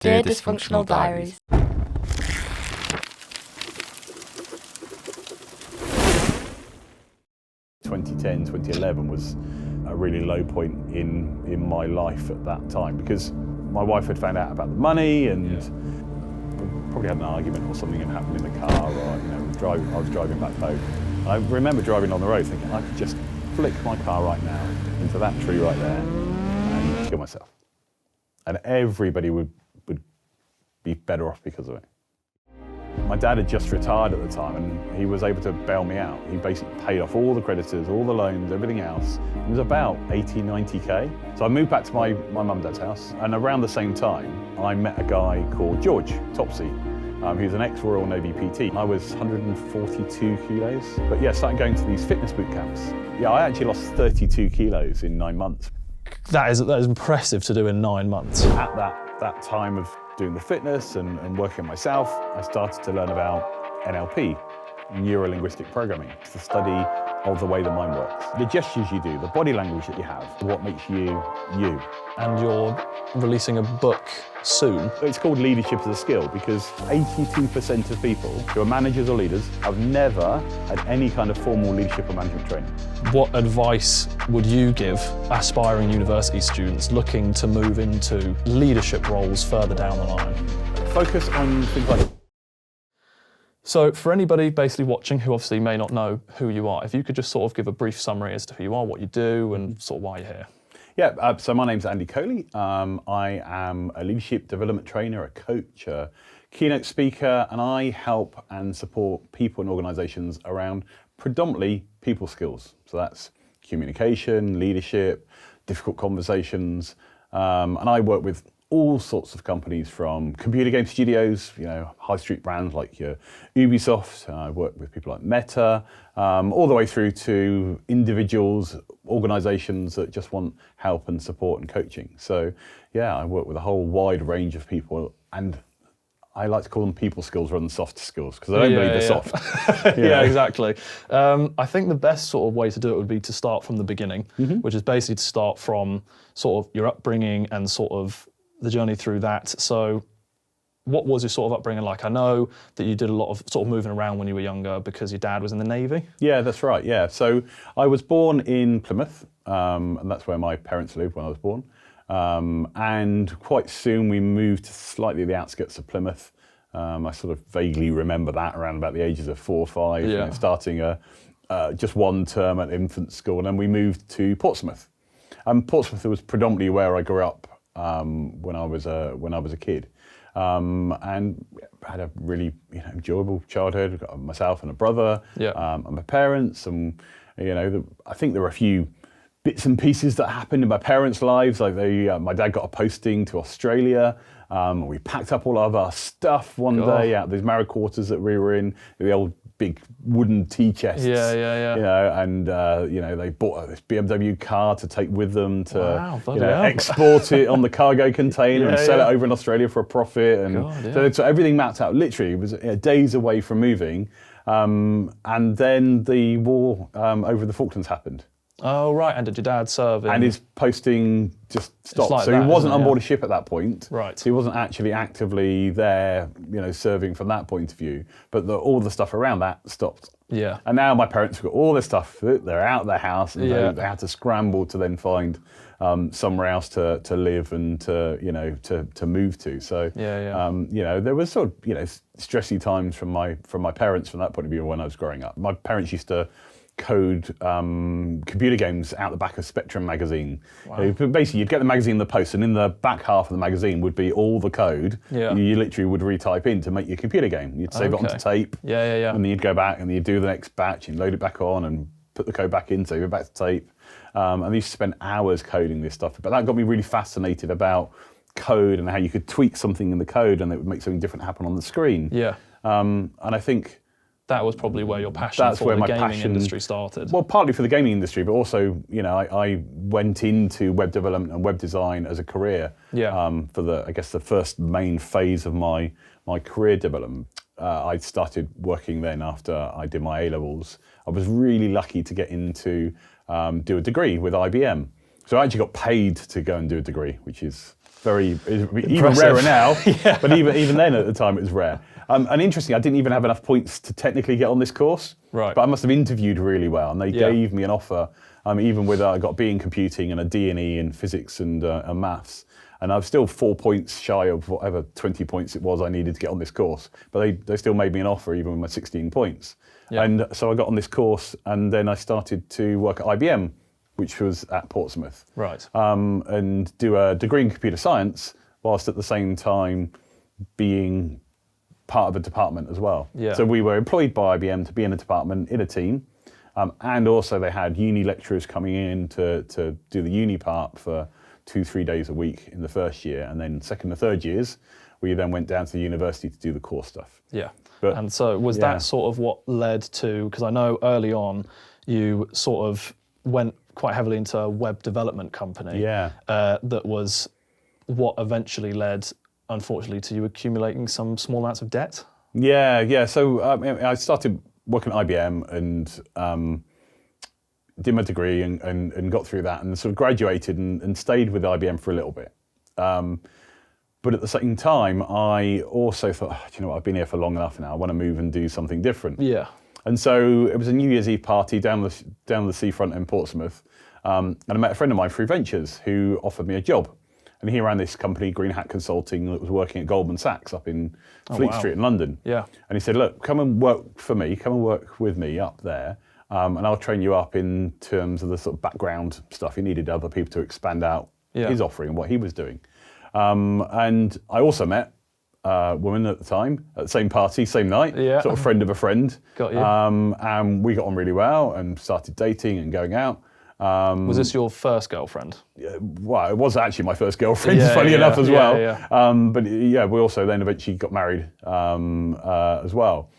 Dear Dysfunctional Diaries. (2010, 2011) was a really low point in my life at that time, because my wife had found out about the money, and we probably had an argument or something had happened in the car, or I was driving back home. I remember driving on the road thinking I could just flick my car right now into that tree right there and kill myself, and everybody would be better off because of it. My dad had just retired at the time, and he was able to bail me out. He basically paid off all the creditors, all the loans, everything else. It was about 80, 90K. So I moved back to my mum and dad's house, and around the same time, I met a guy called George Topsy. He was an ex-Royal Navy PT. I was 142 kilos. But yeah, started going to these fitness boot camps. Yeah, I actually lost 32 kilos in 9 months. That is impressive to do in 9 months. At that time of doing the fitness and working on myself, I started to learn about NLP, neuro-linguistic programming. It's the study of the way the mind works. The gestures you do, the body language that you have, what makes you, you. And you're releasing a book soon. It's called Leadership as a Skill, because 82% of people who are managers or leaders have never had any kind of formal leadership or management training. What advice would you give aspiring university students looking to move into leadership roles further down the line? Focus on things like... So for anybody basically watching who obviously may not know who you are, if you could just sort of give a brief summary as to who you are, what you do, and sort of why you're here. Yeah, so my name's Andy Coley. I am a leadership development trainer, a coach, a keynote speaker, and I help and support people and organisations around predominantly people skills. So that's communication, leadership, difficult conversations, and I work with all sorts of companies, from computer game studios, high street brands like your Ubisoft. I work with people like Meta, all the way through to individuals, organisations that just want help and support and coaching. So yeah, I work with a whole wide range of people, and I like to call them people skills rather than soft skills, because I don't believe they're soft. Yeah, exactly. I think the best sort of way to do it would be to start from the beginning, which is basically to start from sort of your upbringing and sort of the journey through that. So what was your sort of upbringing like? I know that you did a lot of sort of moving around when you were younger because your dad was in the Navy. Yeah, that's right, yeah. So I was born in Plymouth, and that's where my parents lived when I was born. And quite soon we moved to slightly the outskirts of Plymouth. I sort of vaguely remember that around about the ages of 4 or 5, starting just one term at infant school, and then we moved to Portsmouth. Portsmouth was predominantly where I grew up when I was a kid, and had a really enjoyable childhood. Got myself and a brother, and my parents, and I think there were a few bits and pieces that happened in my parents' lives. Like my dad got a posting to Australia. We packed up all of our stuff one day out of these married quarters that we were in, the old big wooden tea chests. And they bought this BMW car to take with them to export it on the cargo container and sell it over in Australia for a profit. And so everything mapped out. Literally, it was days away from moving. And then the war over the Falklands happened. Oh, right. And did your dad serve in... And his posting just stopped. Like so he wasn't on board a ship at that point. Right. So he wasn't actually actively there, serving from that point of view. But all the stuff around that stopped. Yeah. And now my parents have got all this stuff. They're out of their house, and they had to scramble to then find somewhere else to live and to move to. So there was sort of stressy times from my parents from that point of view when I was growing up. My parents used to code computer games out the back of Spectrum magazine. Wow. Basically, you'd get the magazine in the post, and in the back half of the magazine would be all the code you literally would retype in to make your computer game. You'd save it onto tape, and then you'd go back and you'd do the next batch and load it back on and put the code back in, save it back to tape. And I used to spend hours coding this stuff, but that got me really fascinated about code and how you could tweak something in the code and it would make something different happen on the screen. Yeah. And I think that was probably where your passion for the gaming industry started. Well, partly for the gaming industry, but also, I went into web development and web design as a career for the first main phase of my career development. I started working then after I did my A-levels. I was really lucky to get into do a degree with IBM. So I actually got paid to go and do a degree, which is even rarer now, but even then at the time it was rare. And interesting, I didn't even have enough points to technically get on this course, Right. but I must have interviewed really well, and they gave me an offer, even with I got B in computing and a D and E in physics and maths, and I was still 4 points shy of whatever 20 points it was I needed to get on this course, but they still made me an offer even with my 16 points. Yeah. And so I got on this course, and then I started to work at IBM, which was at Portsmouth, Right. and do a degree in computer science, whilst at the same time being part of a department as well. Yeah. So we were employed by IBM to be in a department, in a team, and also they had uni lecturers coming in to do the uni part for 2-3 days a week in the first year, and then second and third years, we then went down to the university to do the core stuff. Yeah. But, and so was that sort of what led to, because I know early on you sort of went quite heavily into a web development company. Yeah. That was what eventually led, unfortunately, to you accumulating some small amounts of debt? Yeah. So I started working at IBM and did my degree and got through that and sort of graduated and stayed with IBM for a little bit. But at the same time, I also thought, do you know what, I've been here for long enough now, I want to move and do something different. Yeah. And so it was a New Year's Eve party down the seafront in Portsmouth, and I met a friend of mine through Ventures who offered me a job. And he ran this company, Green Hat Consulting, that was working at Goldman Sachs up in Fleet Street in London. Yeah. And he said, look, come and work for me, come and work with me up there, and I'll train you up in terms of the sort of background stuff. He needed other people to expand out his offering and what he was doing. And I also met a woman at the time, at the same party, same night, sort of friend of a friend. Got you. And we got on really well and started dating and going out. Was this your first girlfriend? Well, it was actually my first girlfriend, funny enough as well. But we also then eventually got married as well.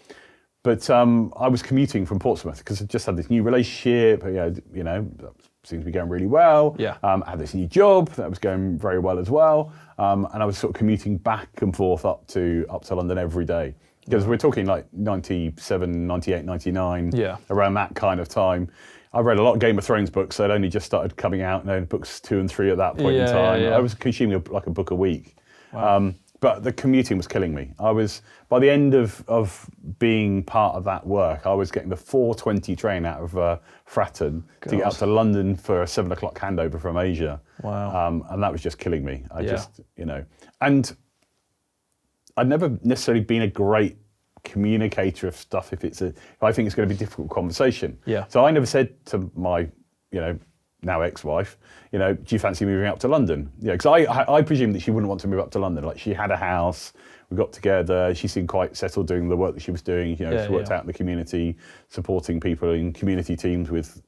But I was commuting from Portsmouth because I just had this new relationship, that seemed to be going really well. Yeah. I had this new job that was going very well as well. And I was sort of commuting back and forth up to London every day. Because we're talking like 97, 98, 99, around that kind of time. I read a lot of Game of Thrones books. They'd only just started coming out, books 2 and 3 at that point in time. I was consuming like a book a week. Wow. But the commuting was killing me. By the end of being part of that work, I was getting the 4:20 train out of Fratton to get up to London for a 7 o'clock handover from Asia. Wow. And that was just killing me. And I'd never necessarily been a great communicator of stuff if I think it's going to be a difficult conversation. Yeah. So I never said to my, now ex-wife, do you fancy moving up to London? Because I presumed that she wouldn't want to move up to London. Like, she had a house, we got together, she seemed quite settled doing the work that she was doing. She worked out in the community, supporting people in community teams with,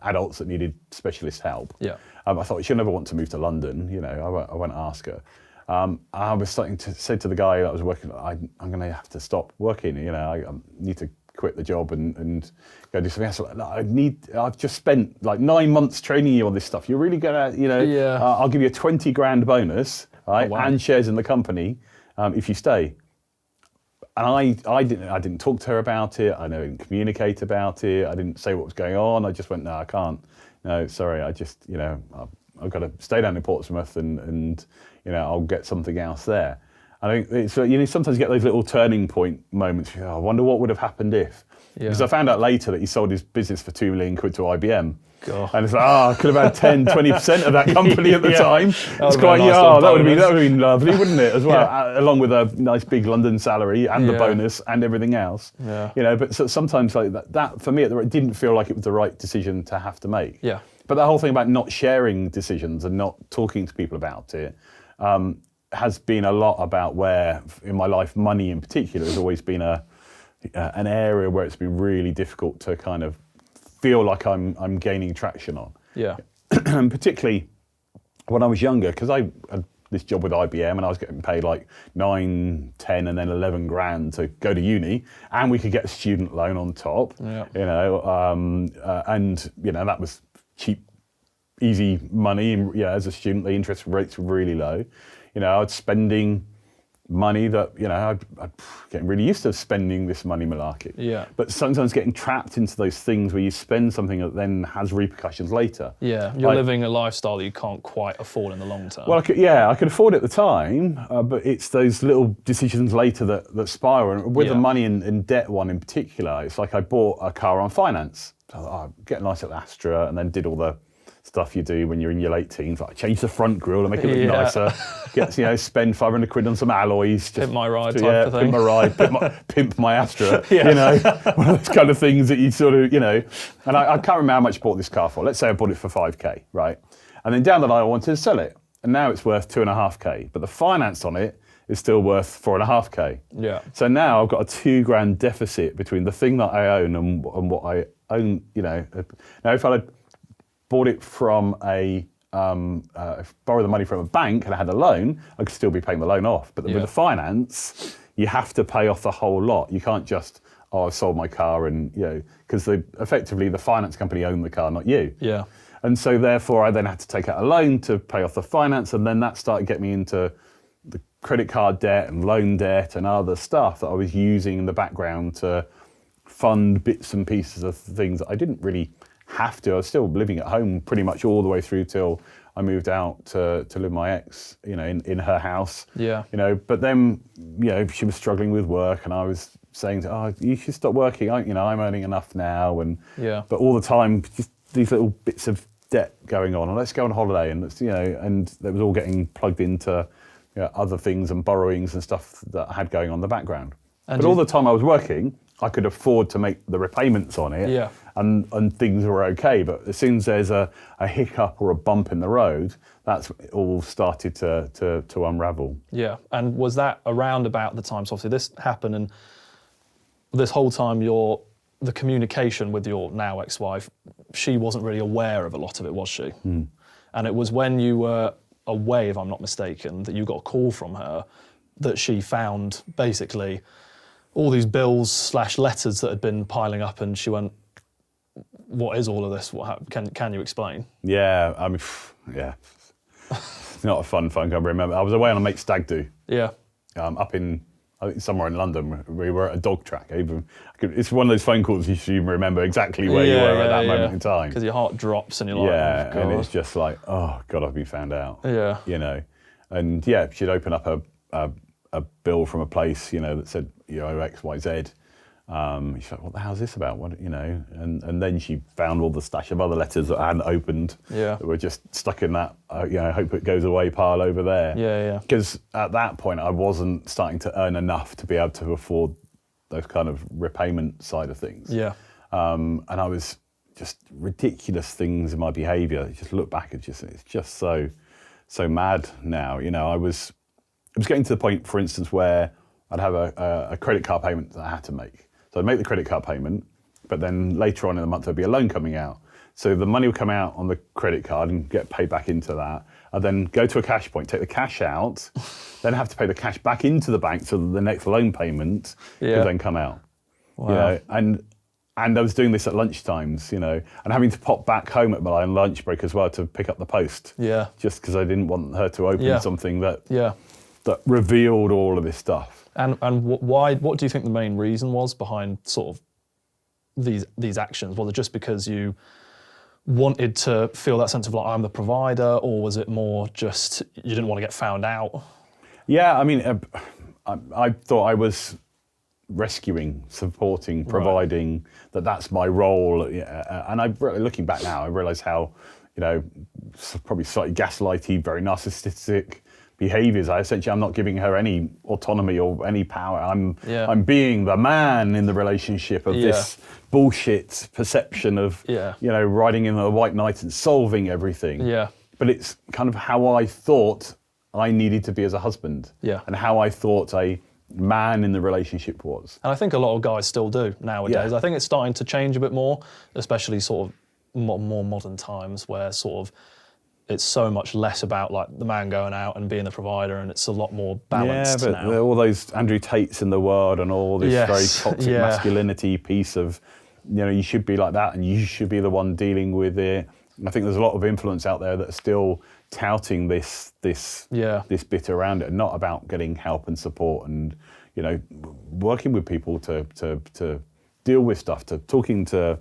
adults that needed specialist help. Yeah. I thought she'll never want to move to London. I won't ask her. I was starting to say to the guy that I was working, I'm going to have to stop working. I need to quit the job and go do something else. I've just spent like 9 months training you on this stuff. You're really gonna, I'll give you a 20 grand bonus, right, and shares in the company if you stay. And I didn't talk to her about it. I didn't communicate about it. I didn't say what was going on. I just went, no, I can't. No, sorry. I just, I've got to stay down in Portsmouth and I'll get something else there. I think it's, sometimes you get those little turning point moments. I wonder what would have happened if. Because I found out later that he sold his business for 2 million quid to IBM. God. And it's like, I could have had 10, 20% of that company at the time. It's quite, that would have been lovely, wouldn't it, as well? Along with a nice big London salary and the bonus and everything else. Yeah. But sometimes like that for me, it didn't feel like it was the right decision to have to make. Yeah. But that whole thing about not sharing decisions and not talking to people about it has been a lot about where, in my life, money in particular has always been an area where it's been really difficult to kind of feel like I'm gaining traction on. Yeah. And particularly when I was younger, because I had this job with IBM and I was getting paid like 9, 10 and then 11 grand to go to uni, and we could get a student loan on top, and that was cheap, easy money. And as a student, the interest rates were really low. I was spending money that, I'm getting really used to spending this money malarkey. Yeah. But sometimes getting trapped into those things where you spend something that then has repercussions later. Yeah, you're living a lifestyle that you can't quite afford in the long term. Well, I could afford it at the time, but it's those little decisions later that spiral. And with the money and debt one in particular, it's like I bought a car on finance. So I get a nice little Astra, and then did all the stuff you do when you're in your late teens, like change the front grille to make it look nicer, spend 500 quid on some alloys. Just, pimp my ride type of thing. Pimp my ride, pimp my Astra, one of those kind of things that you sort of, and I can't remember how much I bought this car for. Let's say I bought it for 5k, right? And then down the line I wanted to sell it, and now it's worth 2.5k, but the finance on it is still worth 4.5k. Yeah. So now I've got a $2,000 deficit between the thing that I own and what I own, Now if I had bought it from borrowed the money from a bank and I had a loan, I could still be paying the loan off. But with the finance, you have to pay off the whole lot. You can't just, I've sold my car and, because effectively the finance company owned the car, not you. Yeah. And so therefore I then had to take out a loan to pay off the finance, and then that started getting me into the credit card debt and loan debt and other stuff that I was using in the background to fund bits and pieces of things that I didn't really have to. I was still living at home pretty much all the way through till I moved out to live with my ex, in her house. Yeah. But then, she was struggling with work, and I was saying to her, you should stop working. I'm earning enough now. But all the time, just these little bits of debt going on. And let's go on holiday, and and that was all getting plugged into other things and borrowings and stuff that I had going on in the background. But all the time I was working, I could afford to make the repayments on it. Yeah. And things were okay, but as soon as there's a hiccup or a bump in the road, that's all started to unravel. Yeah, and was that around about the time, so obviously this happened, and this whole time the communication with your now ex-wife, she wasn't really aware of a lot of it, was she? Mm. And it was when you were away, if I'm not mistaken, that you got a call from her that she found basically all these bills / letters that had been piling up, and she went, what is all of this? Can you explain? Yeah, it's not a fun I remember. I was away on a mate's stag do. Yeah. Up in, I think somewhere in London. We were at a dog track. It's one of those phone calls you remember exactly where you were at that moment in time. Because your heart drops and you're like, oh, God. And it's just like, oh God, I've been found out. Yeah. And she'd open up a bill from a place, that said, X, Y, Z. She's like, what the hell's this about? And then she found all the stash of other letters that I hadn't opened that were just stuck in that, hope it goes away pile over there. Yeah. Because at that point, I wasn't starting to earn enough to be able to afford those kind of repayment side of things. Yeah. And I was just ridiculous things in my behaviour. Just look back, it's just so mad now. It was getting to the point, for instance, where I'd have a credit card payment that I had to make. So I'd make the credit card payment, but then later on in the month there'd be a loan coming out. So the money would come out on the credit card and get paid back into that. I'd then go to a cash point, take the cash out, then have to pay the cash back into the bank so that the next loan payment could then come out. Wow. And I was doing this at lunchtimes, and having to pop back home at my lunch break as well to pick up the post. Yeah. Just because I didn't want her to open something that revealed all of this stuff. And why? What do you think the main reason was behind sort of these actions? Was it just because you wanted to feel that sense of like, I'm the provider, or was it more just you didn't want to get found out? Yeah, I mean, I thought I was rescuing, supporting, providing, that's my role. And looking back now, I realise how, probably slightly gaslighty, very narcissistic behaviours. I'm not giving her any autonomy or any power. I'm being the man in the relationship of this bullshit perception of riding in a white knight and solving everything. Yeah. But it's kind of how I thought I needed to be as a husband. Yeah. And how I thought a man in the relationship was. And I think a lot of guys still do nowadays. I think it's starting to change a bit more, especially sort of more modern times where sort of it's so much less about like the man going out and being the provider, and it's a lot more balanced now. There are all those Andrew Tates in the world and all this very toxic masculinity piece of, you should be like that and you should be the one dealing with it. I think there's a lot of influence out there that are still touting this bit around it, and not about getting help and support and, you know, working with people to deal with stuff, to talking to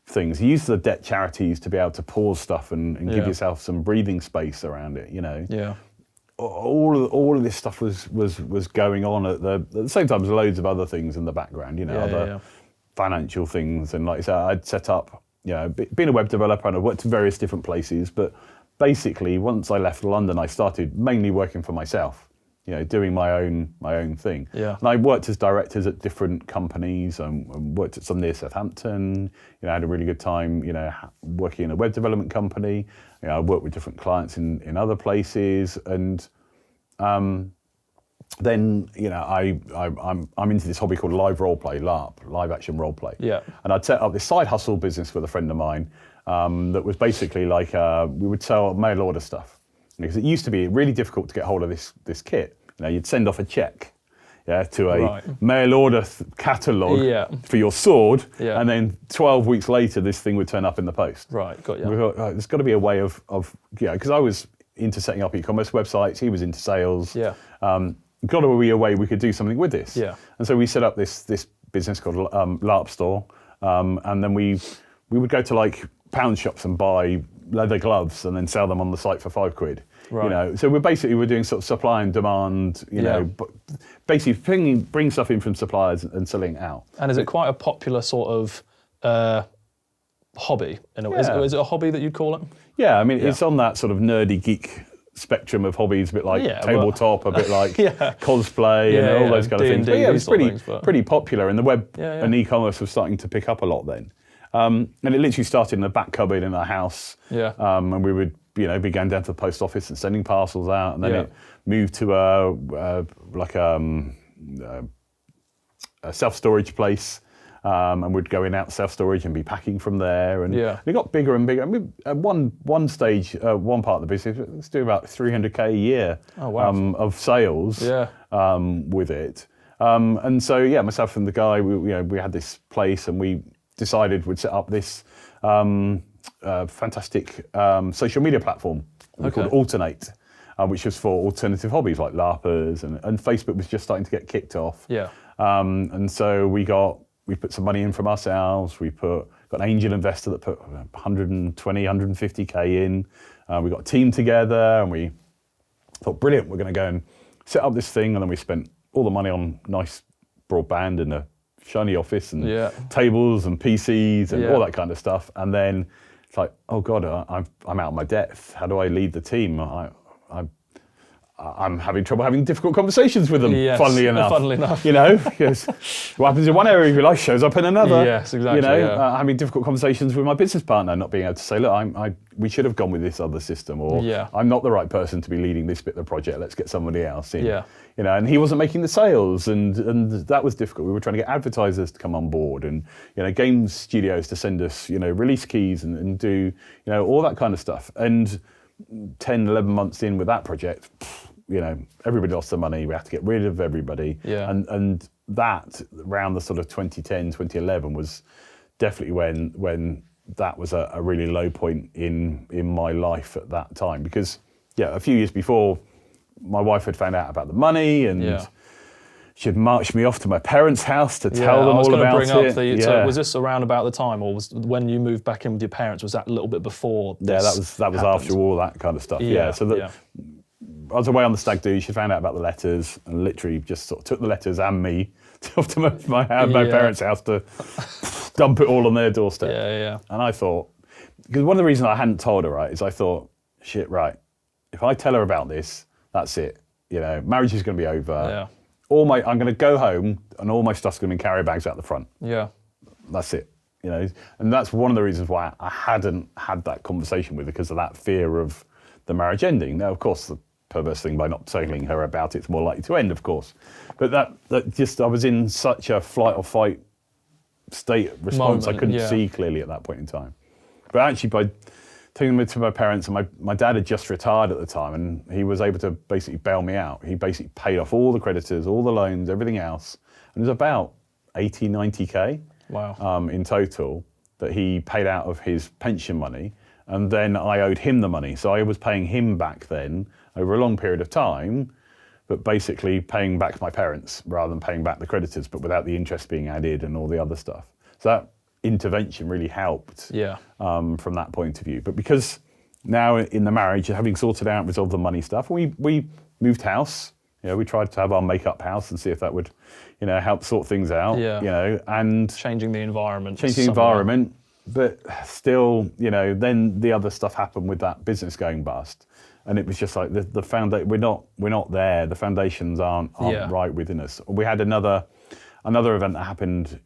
things. Use the debt charities to be able to pause stuff and give yourself some breathing space around it, you know. Yeah. All of this stuff was going on at the same time as loads of other things in the background, you know, other financial things. And like I said, I'd set up, you know, being a web developer, and I worked in various different places, but basically once I left London, I started mainly working for myself, you know, doing my own thing. Yeah. And I worked as directors at different companies, and worked at some near Southampton. You know, I had a really good time, you know, working in a web development company. You know, I worked with different clients in other places, and then, you know, I'm into this hobby called live role play, LARP, live action role play. Yeah. And I'd set up this side hustle business with a friend of mine that was basically like we would sell mail order stuff, because it used to be really difficult to get hold of this kit. You know, you'd send off a check, to a mail order catalogue for your sword, and then 12 weeks later, this thing would turn up in the post. Right, got you. We thought, there's got to be a way of because I was into setting up e-commerce websites, he was into sales. Yeah. Got to be a way we could do something with this. Yeah. And so we set up this business called LARP Store, and then we would go to like pound shops and buy leather gloves and then sell them on the site for £5. Right. You know, so we're doing sort of supply and demand. You know, but basically bring stuff in from suppliers and selling it out. And is it quite a popular sort of hobby? Is it a hobby that you'd call it? Yeah, I mean, it's on that sort of nerdy geek spectrum of hobbies, a bit like tabletop, a bit like cosplay, and all those kind of things. But yeah, it was pretty popular, and the web and e-commerce was starting to pick up a lot then. And it literally started in the back cupboard in our house. Yeah. And we would, you know, began down to the post office and sending parcels out, and then it moved to a self-storage place. And we'd go in out self-storage and be packing from there, and it got bigger and bigger. I mean, at one stage, one part of the business, let's do about 300k a year of sales with it. And so, myself and the guy, we had this place, and we decided we'd set up this fantastic social media platform called Alternate, which was for alternative hobbies like LARPers, and Facebook was just starting to get kicked off. Yeah. And so we put some money in from ourselves. We got an angel investor that put 120, 150k in. We got a team together, and we thought, brilliant, we're going to go and set up this thing. And then we spent all the money on nice broadband and a shiny office and tables and PCs and all that kind of stuff. And then it's like, oh God, I'm out of my depth. How do I lead the team? I'm having trouble having difficult conversations with them, funnily enough. You know, because what happens in one area of your life shows up in another. Yes, exactly. You know, having difficult conversations with my business partner, not being able to say, look, we should have gone with this other system, or I'm not the right person to be leading this bit of the project. Let's get somebody else in. Yeah. You know, and he wasn't making the sales, and that was difficult. We were trying to get advertisers to come on board, and game studios to send us, release keys and do, all that kind of stuff. And 10, 11 months in with that project, everybody lost their money. We had to get rid of everybody. Yeah. And that around the sort of 2010, 2011 was definitely when that was a really low point in my life at that time. Because, a few years before, my wife had found out about the money, and she had marched me off to my parents' house to tell them all about it. So was this around about the time, or was when you moved back in with your parents, was that a little bit before this that was after all that kind of stuff. I was away on the stag do. She found out about the letters and literally just sort of took the letters and me off to my parents' house to dump it all on their doorstep. And I thought, because one of the reasons I hadn't told her, right, is I thought, shit, right, if I tell her about this, that's it. Marriage is going to be over. I'm going to go home and all my stuff's going to be in carrier bags out the front. Yeah. That's it. And that's one of the reasons why I hadn't had that conversation with her, because of that fear of the marriage ending. Now, of course, the perverse thing, by not telling her about it's more likely to end, of course. But that just, I was in such a flight or fight state response, I couldn't see clearly at that point in time. But actually, by taking them to my parents, and my dad had just retired at the time, and he was able to basically bail me out. He basically paid off all the creditors, all the loans, everything else. And it was about 80, 90k in total that he paid out of his pension money. and then I owed him the money. So I was paying him back then over a long period of time, but basically paying back my parents rather than paying back the creditors, but without the interest being added and all the other stuff. So that intervention really helped from that point of view. But because now in the marriage, having sorted out, resolved the money stuff, we moved house. We tried to have our make-up house and see if that would, help sort things out. And changing the environment. But still, then the other stuff happened with that business going bust, and it was just like the foundation. We're not there. The foundations aren't right within us. We had another event that happened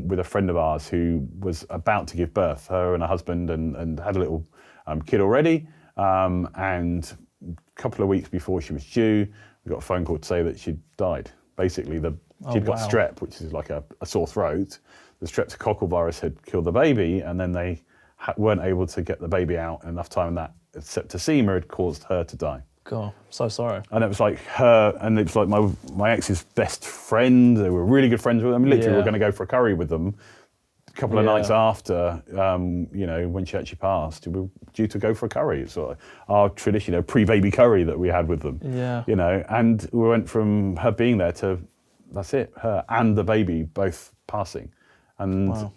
with a friend of ours who was about to give birth, her and her husband, and had a little kid already. And a couple of weeks before she was due, we got a phone call to say that she'd died. Basically, she'd got strep, which is like a sore throat. The streptococcal virus had killed the baby, and then they weren't able to get the baby out in enough time, and that septicemia had caused her to die. God, so sorry. And it was like her, and it was like my ex's best friend. They were really good friends with them. Literally, we were going to go for a curry with them a couple of nights after, when she actually passed. We were due to go for a curry. It's sort of our tradition, pre-baby curry that we had with them. And we went from her being there to, that's it, her and the baby both passing. And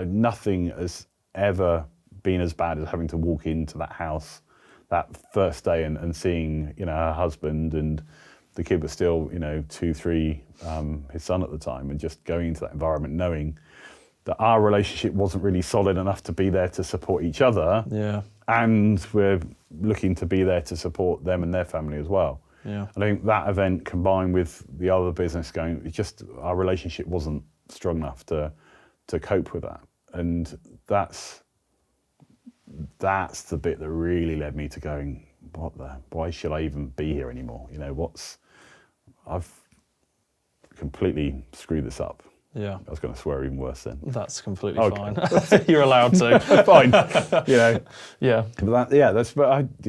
nothing has ever been as bad as having to walk into that house that first day and seeing, her husband, and the kid was still, 2, 3, his son at the time, and just going into that environment knowing that our relationship wasn't really solid enough to be there to support each other. And we're looking to be there to support them and their family as well. I think that event combined with the other business going, it's just our relationship wasn't strong enough to cope with that. And that's the bit that really led me to going, why should I even be here anymore? I've completely screwed this up. I was going to swear even worse then. That's completely fine. You're allowed to. Fine. But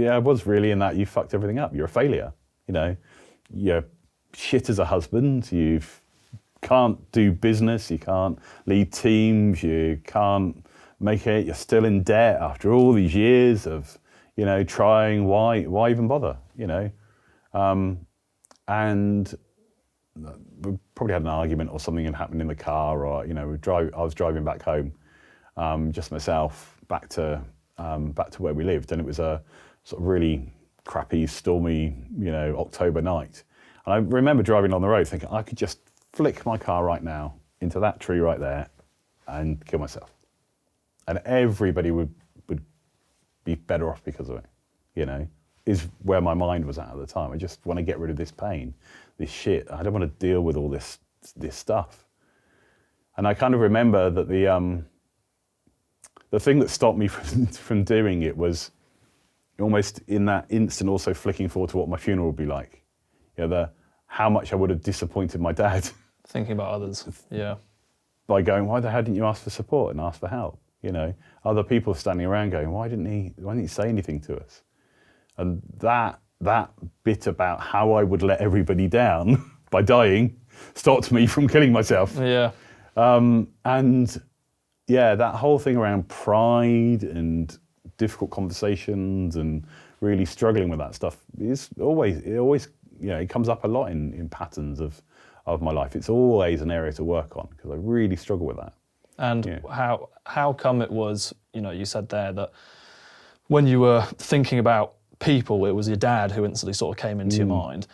I was really in that you fucked everything up. You're a failure. You're shit as a husband. You can't do business. You can't lead teams. You can't make it. You're still in debt after all these years of, trying. Why even bother? And we probably had an argument or something had happened in the car, or I was driving back home, just myself back to where we lived, and it was a sort of really crappy, stormy, October night. And I remember driving on the road thinking I could just flick my car right now into that tree right there and kill myself, and everybody would be better off because of it. Is where my mind was at the time. I just want to get rid of this pain, this shit. I don't want to deal with all this stuff. And I kind of remember that the thing that stopped me from doing it was almost in that instant also flicking forward to what my funeral would be like. How much I would have disappointed my dad. Thinking about others, By going, why the hell didn't you ask for support and ask for help? Other people standing around going, why didn't he say anything to us? And that bit about how I would let everybody down by dying stopped me from killing myself. That whole thing around pride and difficult conversations and really struggling with that stuff is always it comes up a lot in patterns of my life. It's always an area to work on because I really struggle with that. And how come it was, you said there that when you were thinking about people, it was your dad who instantly sort of came into your mind.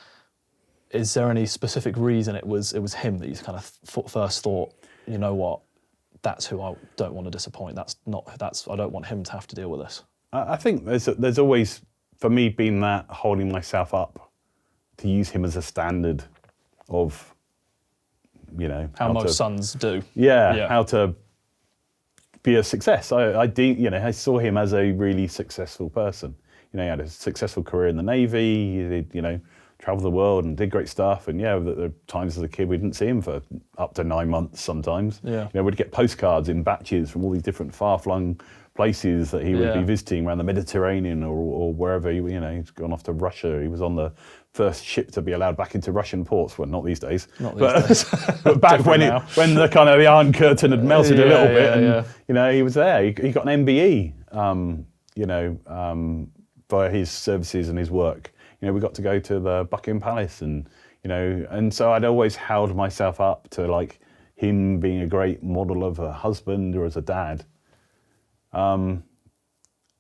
Is there any specific reason it was him that you kind of first thought, you know what, that's who I don't want to disappoint. I don't want him to have to deal with this. I think there's always, for me, been that holding myself up to use him as a standard of, how most sons do. How to be a success. I saw him as a really successful person. He had a successful career in the Navy. He did, traveled the world and did great stuff. And there were times as a kid we didn't see him for up to 9 months sometimes. We'd get postcards in batches from all these different far-flung places that he would be visiting around the Mediterranean or wherever. He's gone off to Russia. He was on the first ship to be allowed back into Russian ports. Well, not these days. Not these days. But back when the kind of the Iron Curtain had melted a little bit, and you know, he was there. He got an MBE, you know, via his services and his work. You know, we got to go to the Buckingham Palace, and you know, and so I'd always held myself up to like him being a great model of a husband or as a dad.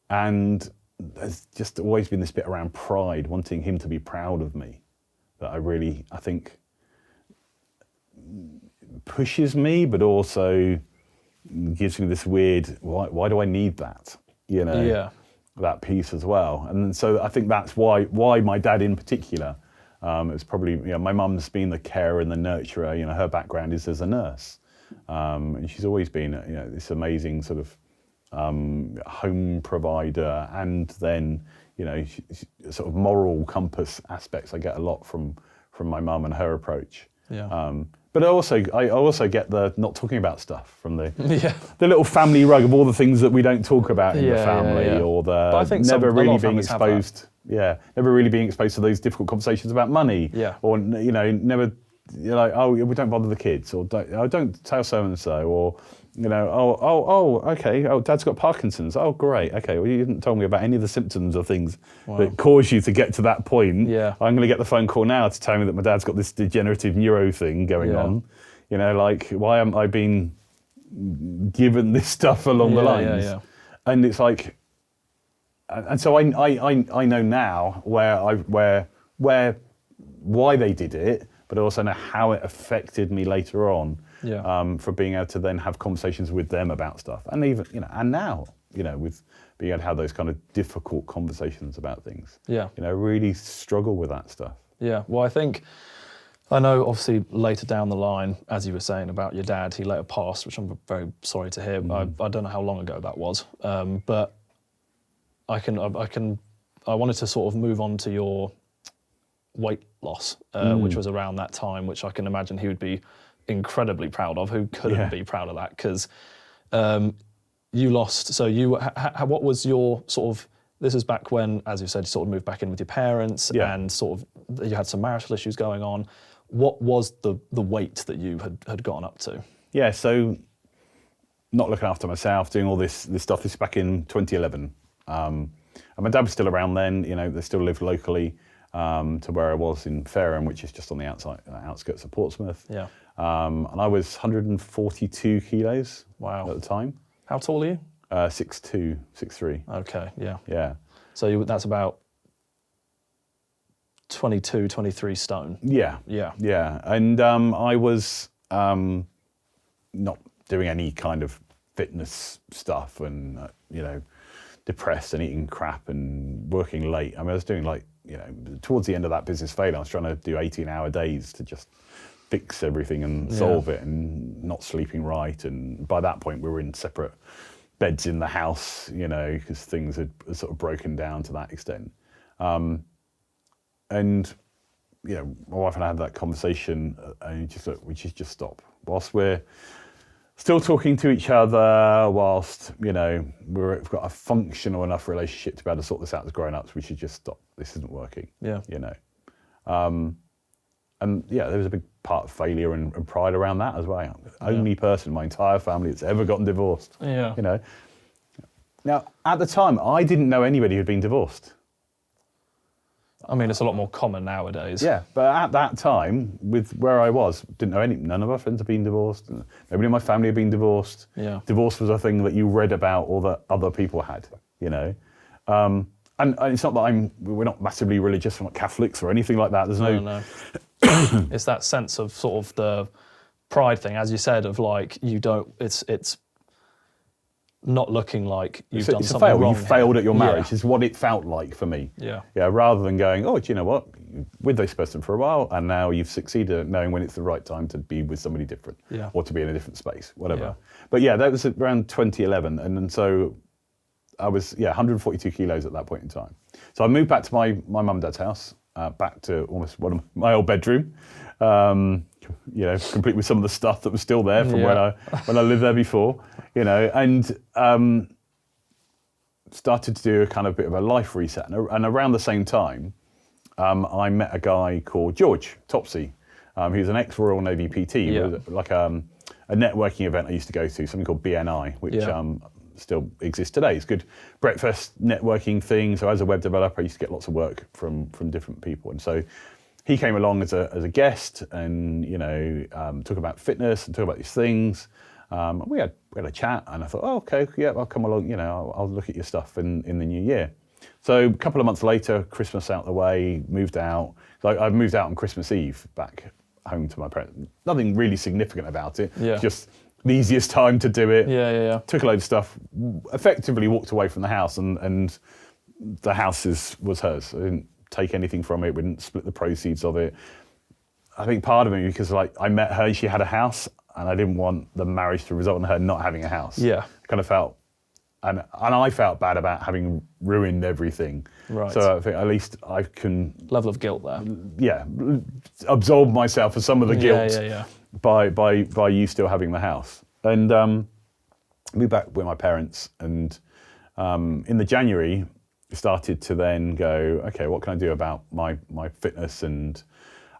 And there's just always been this bit around pride, wanting him to be proud of me, that I think pushes me, but also gives me this weird, why do I need that? You know, that piece as well. And so I think that's why my dad in particular, it's probably, you know, my mum's been the carer and the nurturer. You know, her background is as a nurse. And she's always been, you know, this amazing sort of home provider, and then, you know, sort of moral compass aspects I get a lot from my mum and her approach. But I also get the not talking about stuff from the little family rug of all the things that we don't talk about in the family, or the I think never really being exposed. Never really being exposed to those difficult conversations about money. Or, you know, never, you're like, oh, we don't bother the kids, or don't tell so and so, or, you know, okay, Dad's got Parkinson's. Oh, great. Okay, well, you didn't tell me about any of the symptoms or things that cause you to get to that point. I'm going to get the phone call now to tell me that my dad's got this degenerative neuro thing going on. You know, like, why haven't I been given this stuff along the lines? And it's like, and so I know now why they did it, but I also know how it affected me later on. For being able to then have conversations with them about stuff, and even, you know, and now, you know, with being able to have those kind of difficult conversations about things. You know, really struggle with that stuff. Well, I know obviously later down the line, as you were saying about your dad, he later passed, which I'm very sorry to hear. I don't know how long ago that was, but I wanted to sort of move on to your weight loss, which was around that time, which I can imagine he would be incredibly proud of. Who couldn't be proud of that? Because you lost. So what was your sort of? This is back when, as you said, you sort of moved back in with your parents, and sort of you had some marital issues going on. What was the weight that you had gotten up to? So not looking after myself, doing all this stuff. This is back in 2011, and my dad was still around then. You know, they still lived locally to where I was in Fareham, which is just on the outskirts of Portsmouth. And I was 142 kilos at the time. How tall are you? 6'2", 6'3". Okay, yeah. So that's about 22, 23 stone. Yeah. And I was not doing any kind of fitness stuff, and you know, depressed and eating crap and working late. I mean, I was doing, like, you know, towards the end of that business failure, I was trying to do 18-hour days to just fix everything and solve it, and not sleeping right. And by that point, we were in separate beds in the house, you know, because things had sort of broken down to that extent. And, you know, my wife and I had that conversation, and just look, we should just stop. Whilst we're still talking to each other, whilst, you know, we've got a functional enough relationship to be able to sort this out as grown-ups, we should just stop. This isn't working. You know. And there was a big part of failure and pride around that as well. I'm the only person in my entire family that's ever gotten divorced. You know. Now, at the time, I didn't know anybody who'd been divorced. I mean, it's a lot more common nowadays. But at that time, with where I was, didn't know none of our friends had been divorced. Nobody in my family had been divorced. Divorce was a thing that you read about or that other people had, you know. And it's not that we're not massively religious, we're not Catholics or anything like that. There's no. It's that sense of sort of the pride thing, as you said, of like, you don't, it's not looking like you've done something wrong. You failed at your marriage is what it felt like for me. Rather than going, oh, do you know what? With this person for a while, and now you've succeeded at knowing when it's the right time to be with somebody different, or to be in a different space, whatever. But that was around 2011, and so I was 142 kilos at that point in time. So I moved back to my mum and dad's house, back to almost one of my old bedroom, you know, complete with some of the stuff that was still there from when I lived there before, you know, and started to do a kind of bit of a life reset. And around the same time, I met a guy called George Topsy, who's an ex-Royal Navy PT. Yeah. It was like a networking event I used to go to, something called BNI, which still exists today. It's a good breakfast networking thing. So as a web developer, I used to get lots of work from different people. And so he came along as a guest and, talk about fitness and talk about these things. We had a chat and I thought, oh, okay, yeah, I'll come along, I'll look at your stuff in the new year. So a couple of months later, Christmas out the way, moved out. So I moved out on Christmas Eve back home to my parents. Nothing really significant about it. Yeah. Just the easiest time to do it. Yeah. Took a load of stuff, effectively walked away from the house and the house was hers. I didn't take anything from it. We didn't split the proceeds of it. I think part of it because I met her, she had a house and I didn't want the marriage to result in her not having a house. Yeah. I kind of felt, and I felt bad about having ruined everything. Right. So I think at least I can... Level of guilt there. Yeah, absolve myself of some of the guilt Yeah. by you still having the house. And moved back with my parents and in the January, started to then go, okay, what can I do about my fitness? And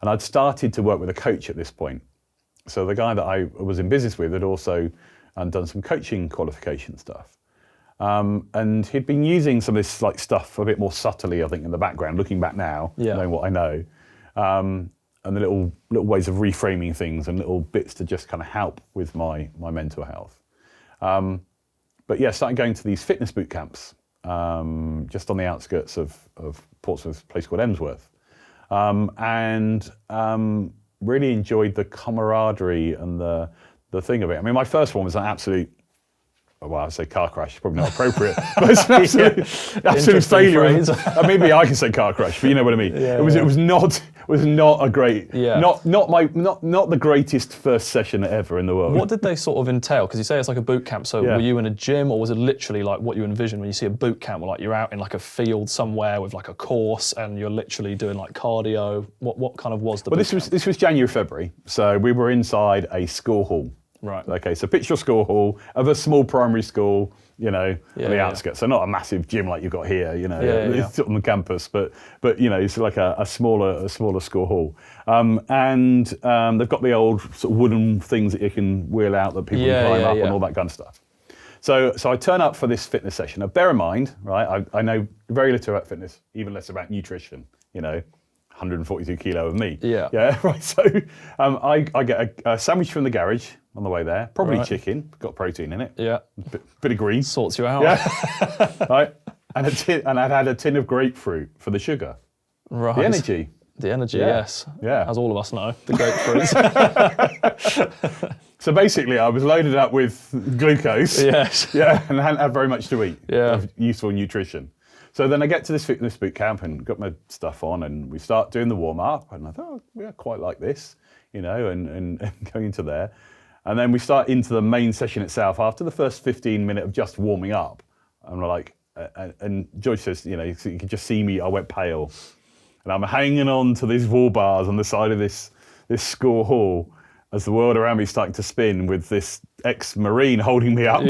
I'd started to work with a coach at this point. So the guy that I was in business with had also done some coaching qualification stuff. And he'd been using some of this like stuff a bit more subtly, I think, in the background, looking back now, knowing what I know. And the little ways of reframing things and little bits to just kind of help with my mental health. But yeah, started going to these fitness boot camps just on the outskirts of Portsmouth, a place called Emsworth. And really enjoyed the camaraderie and the thing of it. I mean, my first one was an absolute, well, I'd say car crash, probably not appropriate, but it's an absolute failure. Maybe I can say car crash, but you know what I mean. Yeah, it was not a great, not the greatest first session ever in the world. What did they sort of entail? Because you say it's like a boot camp, so were you in a gym or was it literally like what you envision when you see a boot camp, where like you're out in like a field somewhere with like a course and you're literally doing like cardio? What kind of was the boot camp? This was January, February, so we were inside a school hall. Right. Okay, so picture your school hall of a small primary school, on the outskirts. So not a massive gym like you've got here, it's on the campus, but it's like a smaller school hall. And they've got the old sort of wooden things that you can wheel out that people can climb up and all that kind of stuff. So I turn up for this fitness session. Now bear in mind, right, I know very little about fitness, even less about nutrition, 142 kilo of me. Yeah, right. So I get a sandwich from the garage on the way there, probably chicken, got protein in it. Yeah. Bit of green. Sorts you out. Yeah. Right. And I'd had a tin of grapefruit for the sugar. Right. The energy. The energy, yes. Yeah. As all of us know, the grapefruit. So basically, I was loaded up with glucose. Yes. Yeah, and I hadn't had very much to eat. Yeah. Of useful nutrition. So then I get to this fitness boot camp and got my stuff on, and we start doing the warm up, and I thought, I quite like this, and going into there. And then we start into the main session itself after the first 15 minutes of just warming up. And we're like, and George says, you could just see me, I went pale. And I'm hanging on to these wall bars on the side of this school hall as the world around me is starting to spin with this ex-Marine holding me up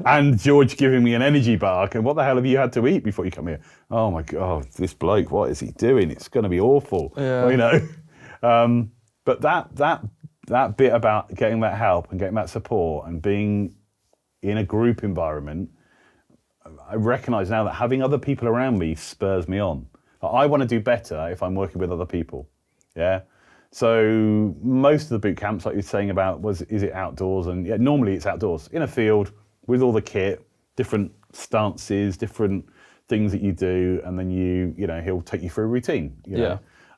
and George giving me an energy bar. And what the hell have you had to eat before you come here? Oh my God, this bloke, what is he doing? It's going to be awful, But that bit about getting that help and getting that support and being in a group environment, I recognise now that having other people around me spurs me on. I want to do better if I'm working with other people. Yeah. So most of the boot camps, like you're saying about, is it outdoors? And normally it's outdoors in a field with all the kit, different stances, different things that you do, and then he'll take you through a routine.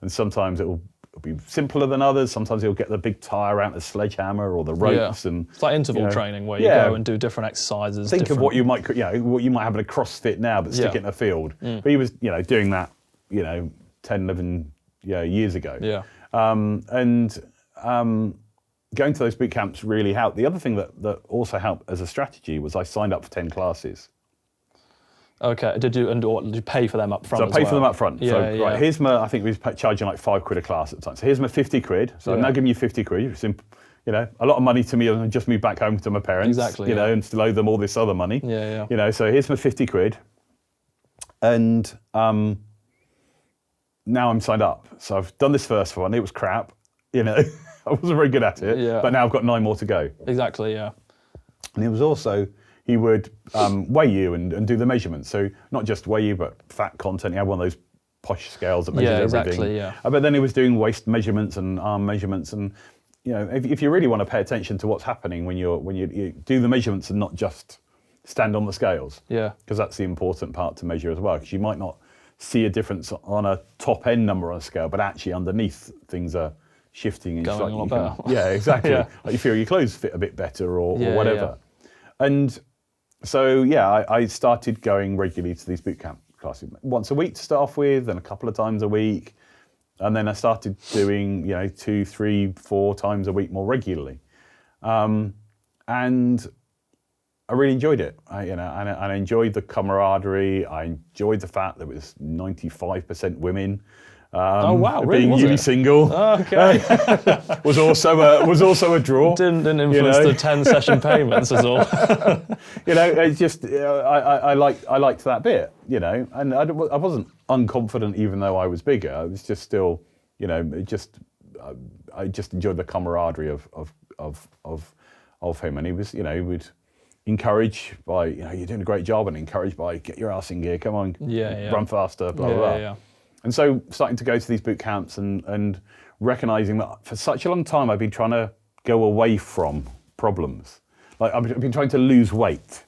And sometimes it'll be simpler than others. Sometimes he'll get the big tire out, the sledgehammer or the ropes, and it's like interval training where you go and do different exercises. Think of what you might have in a CrossFit now, but stick it in a field. But he was doing that 10, 11 years ago. Yeah. Going to those boot camps really helped. The other thing that also helped as a strategy was I signed up for 10 classes. Okay, did you pay for them up front? So I paid for them up front. Right, here's I think we was charging like £5 a class at the time. So here's my 50 quid. So I'm now giving you 50 quid. It's a lot of money to me. I just moved back home to my parents. Exactly. And still owe them all this other money. Yeah. So here's my 50 quid. And now I'm signed up. So I've done this first one. It was crap. You know, I wasn't very good at it. Yeah. But now I've got 9 more to go. Exactly, yeah. And it was also, he would weigh you and do the measurements. So not just weigh you, but fat content. He had one of those posh scales that measures everything. Exactly, yeah. But then he was doing waist measurements and arm measurements. And, you know, if you really want to pay attention to what's happening when you do the measurements and not just stand on the scales. Yeah. Because that's the important part to measure as well. Because you might not see a difference on a top end number on a scale, but actually underneath things are shifting and Going a lot better. Yeah, exactly. Yeah. Like you feel your clothes fit a bit better or Yeah, whatever. And so, yeah, I started going regularly to these boot camp classes once a week to start off with, and a couple of times a week. And then I started doing, 2, 3, 4 times a week more regularly. And I really enjoyed it. And I enjoyed the camaraderie. I enjoyed the fact that it was 95% women. Oh wow! Really? Being Was newly it? single Okay. was also a draw. Didn't influence the 10 session payments at all. It's just I liked that bit, and I wasn't unconfident even though I was bigger. I was just still, I just enjoyed the camaraderie of him, and he was, he would encourage by, you're doing a great job, and encourage by get your ass in gear, come on, run faster, blah blah blah. Yeah. And so starting to go to these boot camps and recognizing that for such a long time I've been trying to go away from problems. Like I've been trying to lose weight.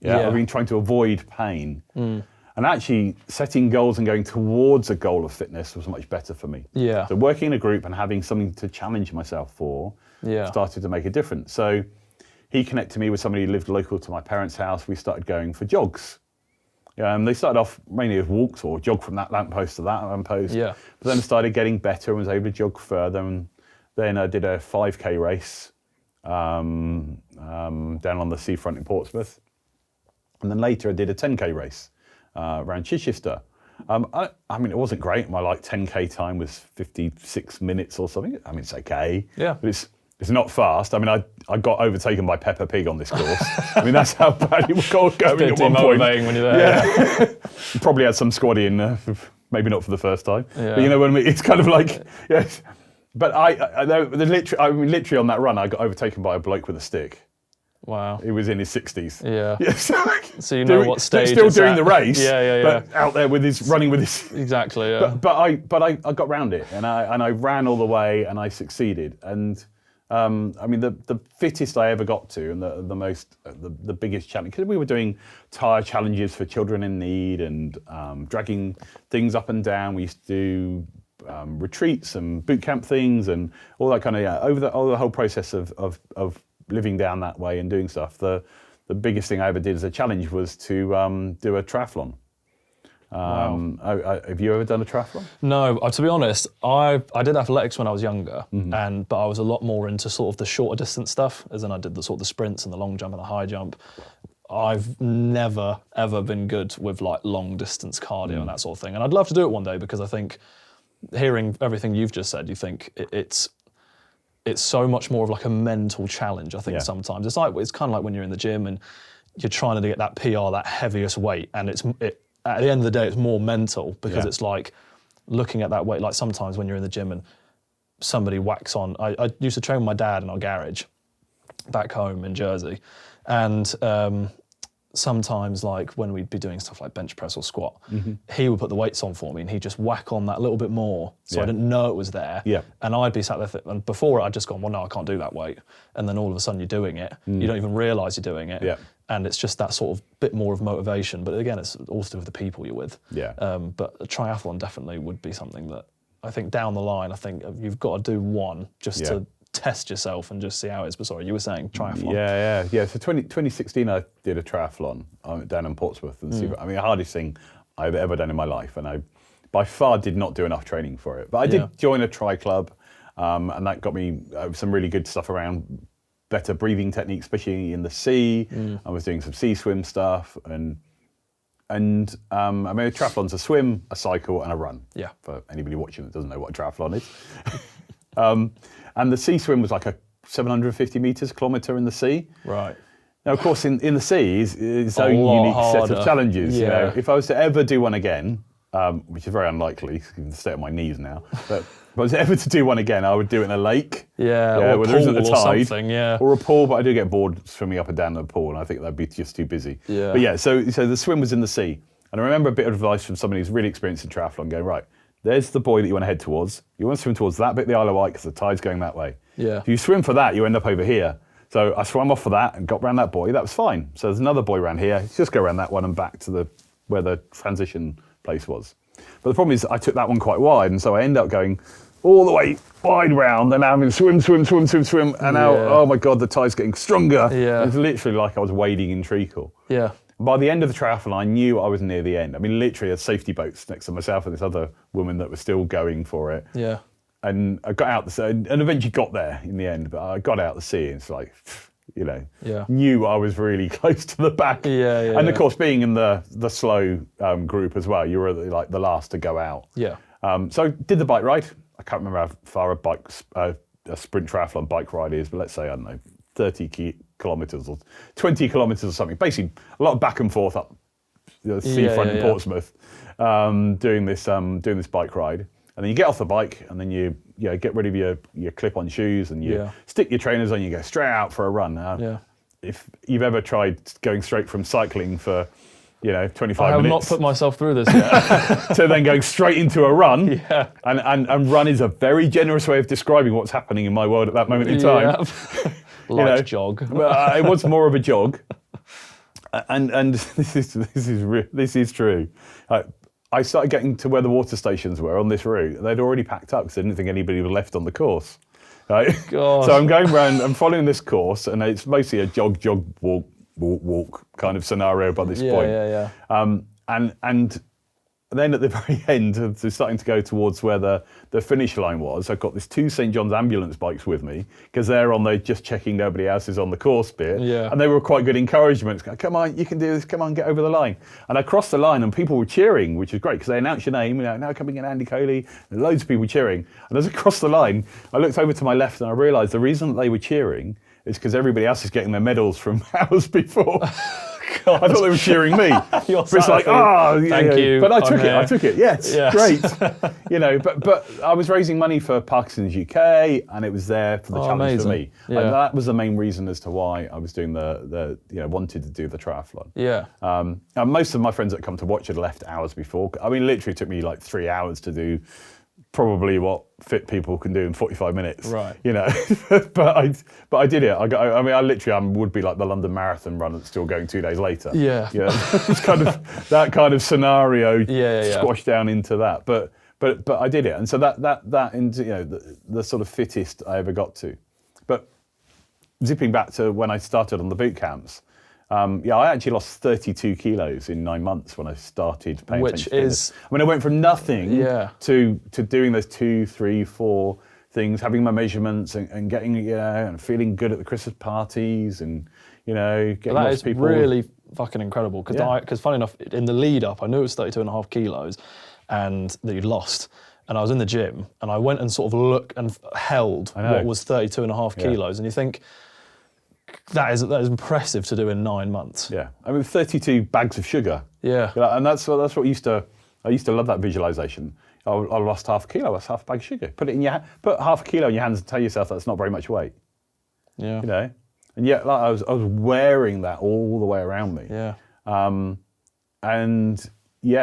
Yeah. I've been trying to avoid pain. And actually setting goals and going towards a goal of fitness was much better for me. Yeah. So working in a group and having something to challenge myself for started to make a difference. So he connected me with somebody who lived local to my parents' house. We started going for jogs. They started off mainly as walks or jog from that lamppost to that lamppost. Yeah. But then I started getting better and was able to jog further. And then I did a 5K race down on the seafront in Portsmouth. And then later I did a 10K race around Chichester. I mean, it wasn't great. My 10K time was 56 minutes or something. I mean, it's okay. Yeah. But it's not fast. I mean, I got overtaken by Peppa Pig on this course. I mean, that's how bad it was going at one point. When you're there. Yeah. Probably had some squaddy in there, maybe not for the first time. Yeah. But you know what I mean? It's kind of like, yes. But literally on that run, I got overtaken by a bloke with a stick. Wow. He was in his 60s. Yeah. Yes. So you know what stage still it's doing at. the race. Yeah. But out there running with his. Exactly. Yeah. But I got round it, and I ran all the way, and I succeeded. And I mean, the fittest I ever got to, and the biggest challenge, because we were doing tire challenges for children in need, and dragging things up and down. We used to do retreats and boot camp things, and all that kind of over the whole process of living down that way and doing stuff. The biggest thing I ever did as a challenge was to do a triathlon. Have you ever done a triathlon? No, to be honest, I did athletics when I was younger, but I was a lot more into sort of the shorter distance stuff, as in I did the sort of the sprints and the long jump and the high jump. I've never ever been good with long distance cardio and that sort of thing, and I'd love to do it one day, because I think, hearing everything you've just said, you think it's so much more of a mental challenge. I think sometimes it's kind of like when you're in the gym and you're trying to get that PR, that heaviest weight, and at the end of the day, it's more mental, because it's like looking at that weight. Like sometimes when you're in the gym and somebody whacks on. I used to train with my dad in our garage back home in Jersey, and sometimes when we'd be doing stuff like bench press or squat, he would put the weights on for me, and he'd just whack on that little bit more, so I didn't know it was there. Yeah. And I'd be sat there, and before I'd just gone, well, no, I can't do that weight. And then all of a sudden you're doing it. You don't even realise you're doing it. Yeah. And it's just that sort of bit more of motivation. But again, it's all to do with the people you're with. Yeah. But a triathlon definitely would be something that I think down the line, I think you've got to do one just to test yourself and just see how it is. But sorry, you were saying triathlon. Yeah. So 2016, I did a triathlon down in Portsmouth. And I mean, the hardest thing I've ever done in my life. And I, by far, did not do enough training for it. But I did join a tri club, and that got me some really good stuff around better breathing techniques, especially in the sea. I was doing some sea swim stuff, and I mean, a triathlon's a swim, a cycle, and a run. Yeah. For anybody watching that doesn't know what a triathlon is. And the sea swim was like a 750 meters, a kilometer in the sea. Right. Now, of course, in the sea is its own unique set of challenges. Yeah. If I was to ever do one again, which is very unlikely, given the state of my knees now. But if I was ever to do one again, I would do it in a lake. Yeah, or a where there isn't a pool or tide, something, yeah. or a pool. But I do get bored swimming up and down the pool, and I think that'd be just too busy. Yeah. But yeah, so the swim was in the sea, and I remember a bit of advice from somebody who's really experienced in triathlon, going, right, there's the buoy that you want to head towards. You want to swim towards that bit of the Isle of Wight because the tide's going that way. Yeah. If you swim for that, you end up over here. So I swam off for that and got around that buoy. That was fine. So there's another buoy around here. Just go around that one and back to where the transition place was. But the problem is I took that one quite wide, and so I end up going all the way wide round, and now I'm going to swim, and now, oh my God, the tide's getting stronger. Yeah. It's literally like I was wading in treacle. Yeah. By the end of the triathlon, I knew I was near the end. I mean, literally, there's safety boats next to myself and this other woman that was still going for it. Yeah. And I got out the sea, and eventually got there in the end, but I got out the sea, and it's like, knew I was really close to the back. Yeah. And of course, being in the slow group as well, you were like the last to go out. Yeah. So I did the bike ride. I can't remember how far a sprint triathlon bike ride is, but let's say, I don't know, 30 kilometres or 20 kilometres or something. Basically, a lot of back and forth up the seafront in Portsmouth, doing this bike ride. And then you get off the bike, and then you get rid of your clip-on shoes, and you stick your trainers on. You go straight out for a run. If you've ever tried going straight from cycling for 25 minutes, I have not put myself through this yet. to then going straight into a run. Yeah. And run is a very generous way of describing what's happening in my world at that moment in time. Like jog. It was more of a jog. And this is true. I started getting to where the water stations were on this route. They'd already packed up because they didn't think anybody was left on the course. Right? Gosh. So I'm going around, I'm following this course, and it's mostly a jog, walk kind of scenario by this point. Yeah. And then at the very end, so starting to go towards where the finish line was, I've got these 2 St. John's ambulance bikes with me, because they're just checking nobody else is on the course bit. Yeah. And they were quite good encouragement. Come on, you can do this. Come on, get over the line. And I crossed the line, and people were cheering, which was great, because they announced your name. Now coming in Andy Coley, and loads of people cheering. And as I crossed the line, I looked over to my left, and I realised the reason that they were cheering is because everybody else is getting their medals from hours before. God. I thought they were cheering me. But it's like, thank you. But I took it. Yes. Great. But I was raising money for Parkinson's UK, and it was there for the challenge for me. Yeah. And that was the main reason as to why I was doing wanted to do the triathlon. Yeah. And most of my friends that come to watch had left hours before. I mean, literally took me like 3 hours to do probably what fit people can do in 45 minutes. Right. But I did it. I literally would be like the London Marathon run that's still going 2 days later. Yeah. It's kind of that kind of scenario squashed down into that. But I did it, and so that into the sort of fittest I ever got to. But zipping back to when I started on the boot camps. I actually lost 32 kilos in 9 months when I started paying attention to fitness. I went from nothing to doing those 2, 3, 4 things, having my measurements and getting and feeling good at the Christmas parties and getting lots of people. That is really fucking incredible because funny enough, in the lead up, I knew it was 32.5 kilos and that you'd lost. And I was in the gym and I went and sort of looked and held what was 32.5 kilos, and you think, that is impressive to do in 9 months. Yeah, 32 bags of sugar. Yeah, and that's what I used to love that visualization. I lost half a kilo. That's half a bag of sugar. Put half a kilo in your hands and tell yourself that's not very much weight. Yeah, and yet I was wearing that all the way around me. Yeah,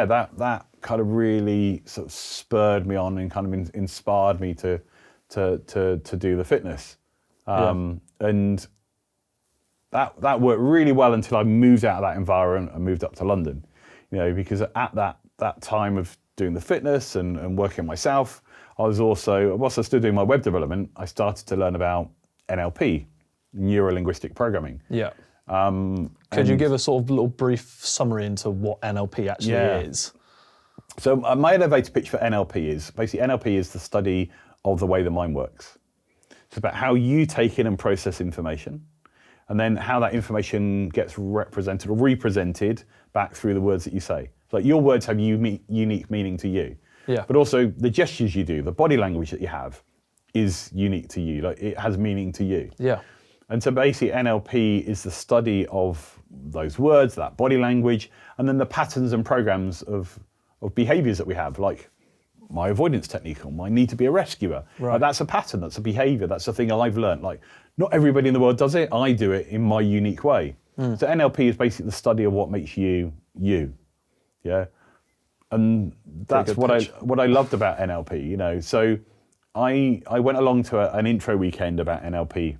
that kind of really sort of spurred me on and kind of inspired me to do the fitness. And that worked really well until I moved out of that environment and moved up to London, because at that time of doing the fitness and working on myself, whilst I was still doing my web development, I started to learn about NLP, neuro-linguistic programming. Yeah. Could you give a sort of little brief summary into what NLP actually is? So my elevator pitch for NLP is, NLP is the study of the way the mind works. It's about how you take in and process information, and then how that information gets represented or represented back through the words that you say. Like your words have unique meaning to you. Yeah. But also the gestures you do, the body language that you have is unique to you. Like it has meaning to you. Yeah. And so basically NLP is the study of those words, that body language, and then the patterns and programs of of behaviours that we have, like my avoidance technique or my need to be a rescuer. Right. That's a pattern, that's a behaviour, that's a thing I've learned. Like, not everybody in the world does it, I do it in my unique way. So NLP is basically the study of what makes you, you. Yeah. And that's what I loved about NLP, you know. So I went along to an intro weekend about NLP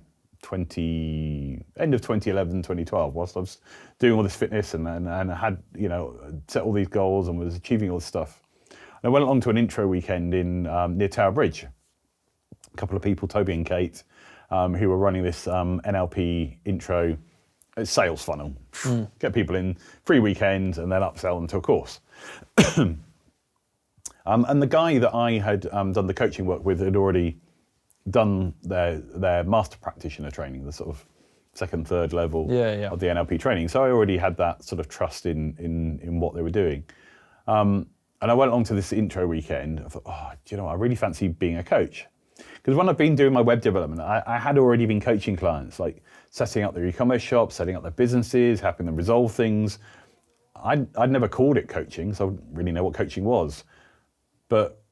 end of 2011, 2012, whilst I was doing all this fitness and had, you know, set all these goals and was achieving all this stuff. And I went along to an intro weekend in near Tower Bridge. A couple of people, Toby and Kate, who were running this NLP intro sales funnel. Get people in free weekends and then upsell them to a course. And the guy that I had done the coaching work with had already done their master practitioner training, the sort of second, third level of the NLP training. So I already had that sort of trust in what they were doing. And I went along to this intro weekend. I thought, oh, do you know what? I really fancy being a coach. Because when I've been doing my web development, I had already been coaching clients, like setting up their e-commerce shops, setting up their businesses, helping them resolve things. I'd never called it coaching, so I didn't really know what coaching was. But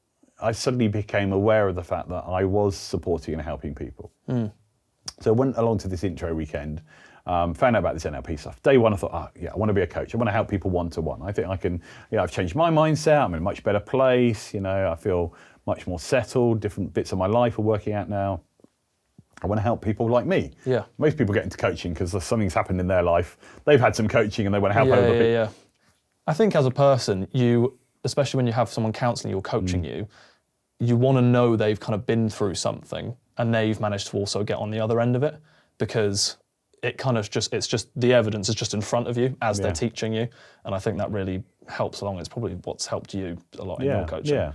I suddenly became aware of the fact that I was supporting and helping people. So I went along to this intro weekend, found out about this NLP stuff. Day one, I thought, I want to be a coach. I want to help people one-to-one. I think I can, I've changed my mindset. I'm in a much better place. I feel much more settled. Different bits of my life are working out now. I want to help people like me. Yeah. Most people get into coaching because something's happened in their life. They've had some coaching and they want to help other people. Yeah. I think as a person, especially when you have someone counselling you or coaching you, you want to know they've kind of been through something and they've managed to also get on the other end of it, because it's just the evidence is just in front of you as they're teaching you. And I think that really helps along. It's probably what's helped you a lot in your coaching. Yeah.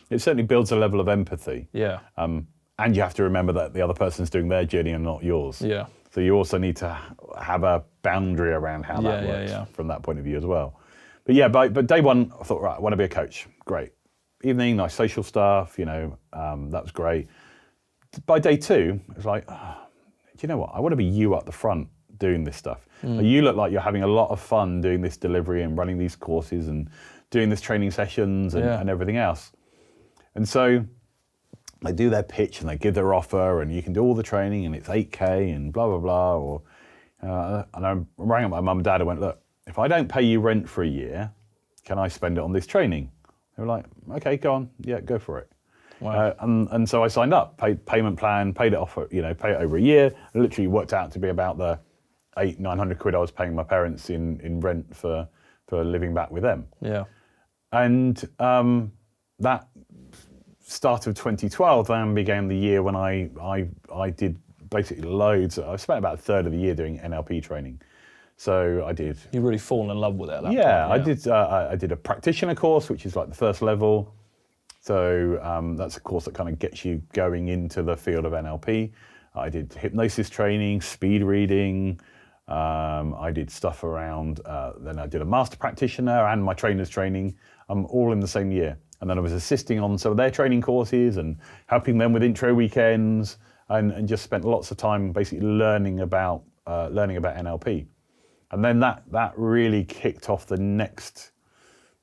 It certainly builds a level of empathy. Yeah. And you have to remember that the other person's doing their journey and not yours. Yeah. So you also need to have a boundary around how that works from that point of view as well. But but day one, I thought, right, I want to be a coach. Great. Evening, nice social stuff, that was great. By day two, it was like, do you know what? I want to be you up the front doing this stuff. You look like you're having a lot of fun doing this delivery and running these courses and doing this training sessions and everything else. And so they do their pitch and they give their offer and you can do all the training and it's 8K and blah, blah, blah. And I rang up my mum and dad and went, look, if I don't pay you rent for a year, can I spend it on this training? They were like, okay, go on. Yeah, go for it. Wow. And so I signed up, paid payment plan, paid it off, pay it over a year. It literally worked out to be about the 800-900 quid I was paying my parents in rent for living back with them. Yeah. And that start of 2012 then began the year when I did basically loads. I spent about a third of the year doing NLP training. So I did. You really fallen in love with it at that point. Yeah, I did a practitioner course, which is like the first level. So that's a course that kind of gets you going into the field of NLP. I did hypnosis training, speed reading. I did stuff around, then I did a master practitioner and my trainer's training, all in the same year. And then I was assisting on some of their training courses and helping them with intro weekends and just spent lots of time basically learning about NLP. And then that really kicked off the next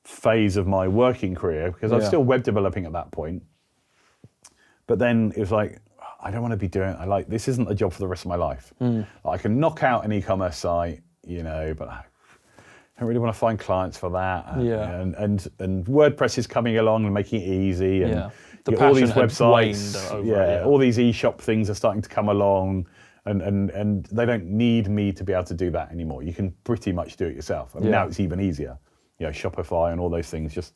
phase of my working career, because I was still web developing at that point. But then it was like, I don't want to be doing it. This isn't a job for the rest of my life. I can knock out an e-commerce site, but I don't really want to find clients for that. And WordPress is coming along and making it easy. And all these websites, all these e-shop things are starting to come along. And they don't need me to be able to do that anymore. You can pretty much do it yourself. Now it's even easier. Shopify and all those things, just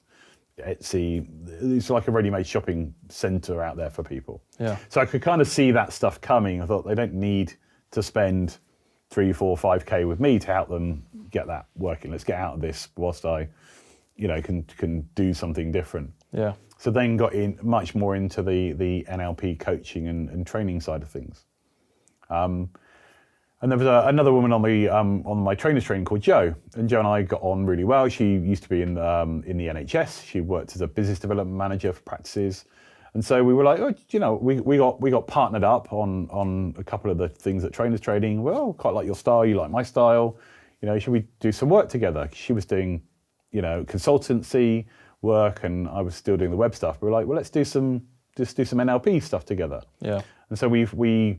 Etsy. It's like a ready-made shopping center out there for people. Yeah. So I could kind of see that stuff coming. I thought they don't need to spend 3, 4, 5K with me to help them get that working. Let's get out of this whilst I, can do something different. Yeah. So then got in much more into the NLP coaching and training side of things. And there was another woman on my trainer's training called Jo, and Jo and I got on really well. She used to be in the NHS. She worked as a business development manager for practices, and so we were like, we got partnered up on a couple of the things that trainers training. Well, quite like your style, you like my style. Should we do some work together? She was doing, consultancy work, and I was still doing the web stuff. We were like, well, let's do some NLP stuff together. Yeah. And so we